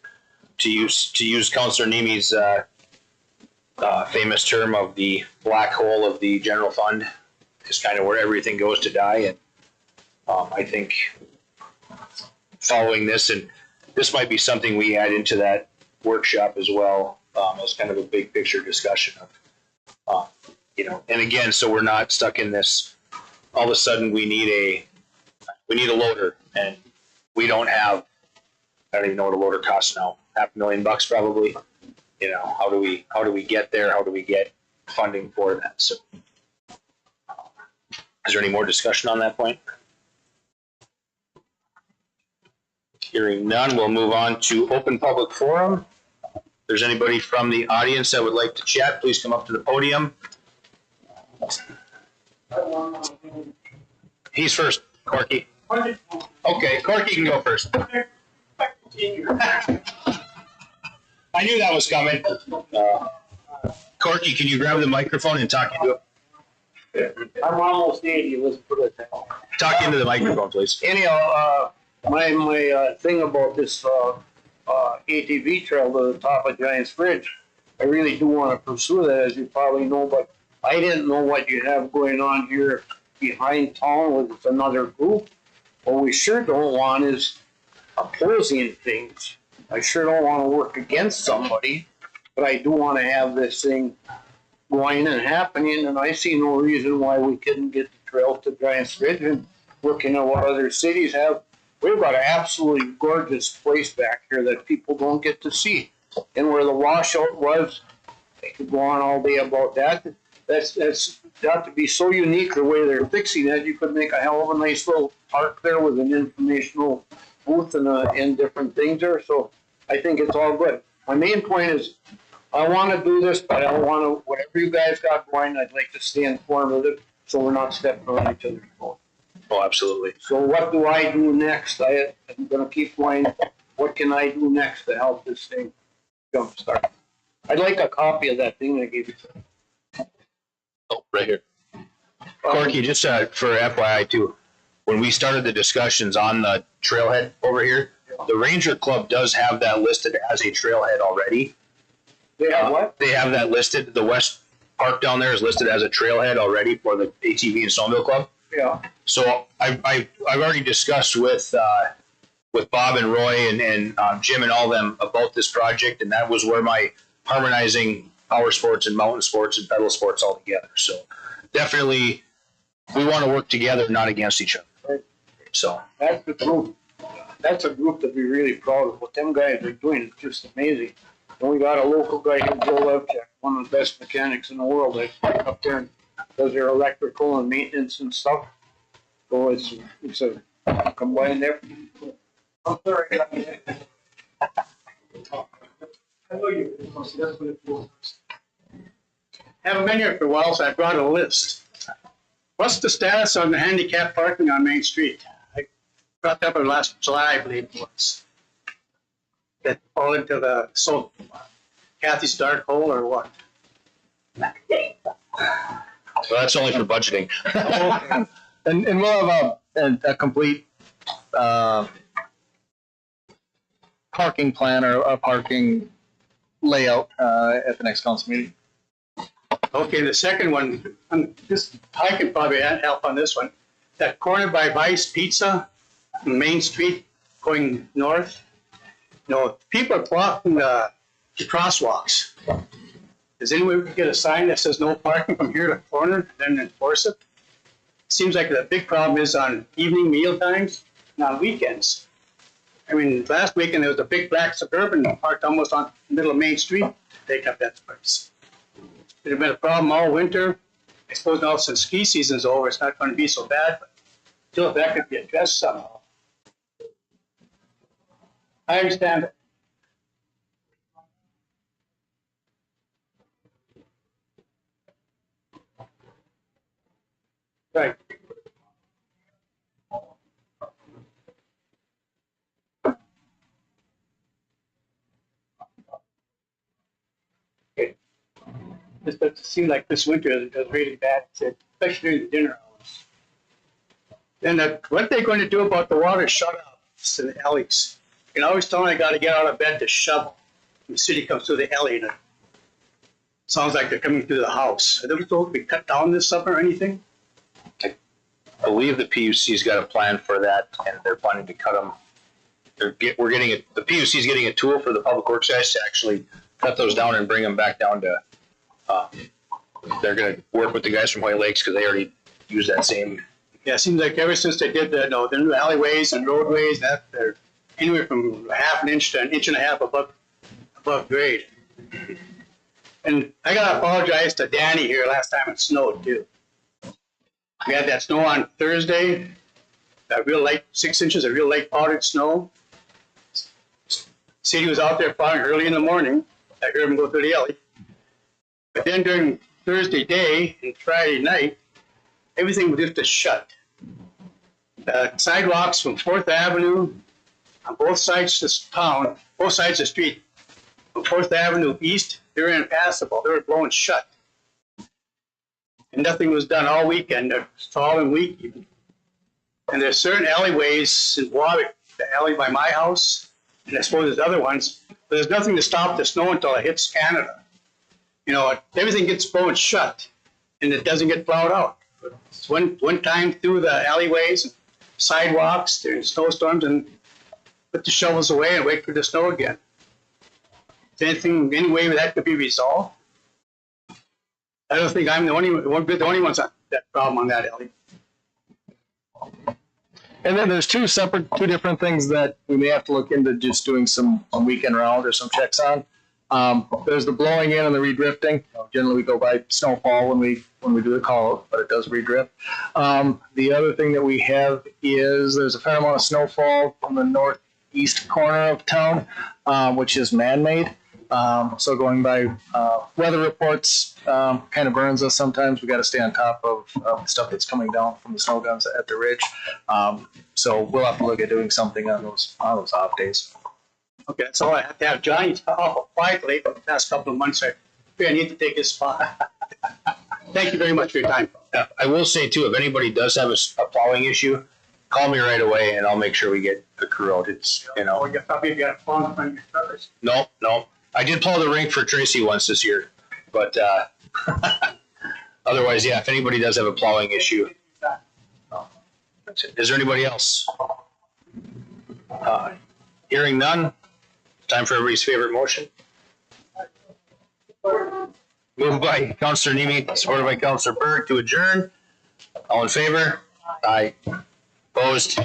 to use Councilor Nemi's famous term of the black hole of the general fund is kind of where everything goes to die. And I think following this, and this might be something we add into that workshop as well, as kind of a big picture discussion of, and again, so we're not stuck in this, all of a sudden we need a loader and we don't have, I don't even know what a loader costs now, $500,000 probably. How do we get there? How do we get funding for that? So is there any more discussion on that point? Hearing none, we'll move on to open public forum. If there's anybody from the audience that would like to chat, please come up to the podium. He's first, Corky. Okay, Corky can go first. I knew that was coming. Corky, can you grab the microphone and talk into it?
I'm almost 80, let's put it that way.
Talk into the microphone, please.
Anyhow, my thing about this ATV trail to the top of Giants Bridge, I really do want to pursue that, as you probably know, but I didn't know what you have going on here behind town with another group. What we sure don't want is opposing things. I sure don't want to work against somebody, but I do want to have this thing going and happening, and I see no reason why we couldn't get the trail to Giants Bridge. And looking at what other cities have, we've got an absolutely gorgeous place back here that people don't get to see. And where the washout was, they could go on all day about that. That's got to be so unique the way they're fixing that. You could make a hell of a nice little park there with an informational booth and different things there. So I think it's all good. My main point is I want to do this, but I don't want to, whatever you guys got going, I'd like to stay informed with it so we're not stepping on each other's toes.
Oh, absolutely.
So what do I do next? I'm going to keep going. What can I do next to help this thing jumpstart? I'd like a copy of that thing I gave you.
Oh, right here. Corky, just for FYI too, when we started the discussions on the trailhead over here, the Ranger Club does have that listed as a trailhead already.
They have what?
They have that listed. The West Park down there is listed as a trailhead already for the ATV and Snowmobile Club.
Yeah.
So I've already discussed with Bob and Roy and Jim and all them about this project, and that was where my harmonizing power sports and mountain sports and pedal sports all together. So definitely, we want to work together, not against each other.
Right.
So
That's the group. That's a group to be really proud of. What them guys are doing is just amazing. And we got a local guy here, Joe Levchuk, one of the best mechanics in the world, that up there and does their electrical and maintenance and stuff. So it's a combined effort. I'm sorry.
I know you. That's what it was. Haven't been here for a while, so I brought a list. What's the status on the handicap parking on Main Street? I brought that up last July, I believe it was. That fall into the Kathy's dark hole or what?
well, that's only for budgeting.
And we'll have a complete parking plan or a parking layout at the next council meeting.
Okay, the second one, I can probably help on this one. That corner by Vice Pizza, Main Street, going north. People are blocking the crosswalks. Does anyone get a sign that says no parking from here to corner, then enforce it? Seems like the big problem is on evening meal times and on weekends. I mean, last weekend there was a big black Suburban parked almost on the middle of Main Street to take up that space. It's been a problem all winter. I suppose now since ski season's over, it's not going to be so bad, but still that could be addressed somehow. I understand it. Right. It seemed like this winter it was really bad, especially during the dinner hours. And what they're going to do about the water shutoffs in the alleys? You can always tell them I got to get out of bed to shovel. The city comes through the alley and it sounds like they're coming through the house. Are they supposed to be cut down this summer or anything?
I believe the PUC's got a plan for that, and they're planning to cut them. The PUC's getting a tool for the public works guys to actually cut those down and bring them back down to. They're going to work with the guys from White Lakes because they already use that same.
Yeah, it seems like ever since they did the new alleyways and roadways, that they're anywhere from half an inch to an inch and a half above grade. And I gotta apologize to Danny here. Last time it snowed too. We had that snow on Thursday. That real light, 6 inches of real light powdered snow. City was out there plowing early in the morning. I heard him go through the alley. But then during Thursday day and Friday night, everything was just shut. The sidewalks from 4th Avenue on both sides of the town, both sides of the street, from 4th Avenue east, they were impassable. They were blowing shut. And nothing was done all weekend, the following week even. And there's certain alleyways in Biwabik, the alley by my house, and I suppose there's other ones, but there's nothing to stop the snow until it hits Canada. Everything gets blown shut, and it doesn't get plowed out. It's one time through the alleyways, and sidewalks during snowstorms, and put the shovels away and wait for the snow again. Is any way that could be resolved? I don't think I'm the only ones on that problem on that alley.
And then there's two different things that we may have to look into, just doing some weekend round or some checks on. There's the blowing in and the redrifting. Generally, we go by snowfall when we do the call out, but it does redrift. The other thing that we have is there's a fair amount of snowfall on the northeast corner of town, which is man-made. So going by weather reports kind of burns us sometimes. We got to stay on top of stuff that's coming down from the snow guns at the ridge. So we'll have to look at doing something on those off days.
Okay, so I have to have Johnny talk quietly for the past couple of months. I need to take his spot. Thank you very much for your time.
I will say too, if anybody does have a plowing issue, call me right away and I'll make sure we get the crew out. It's, you know.
You probably got a phone on your truckers.
No. I did plow the rink for Tracy once this year, but otherwise, yeah, if anybody does have a plowing issue. Is there anybody else? Hearing none, time for everybody's favorite motion. Moved by Councillor Nemi, supported by Councillor Berg to adjourn. All in favor? Aye. Opposed?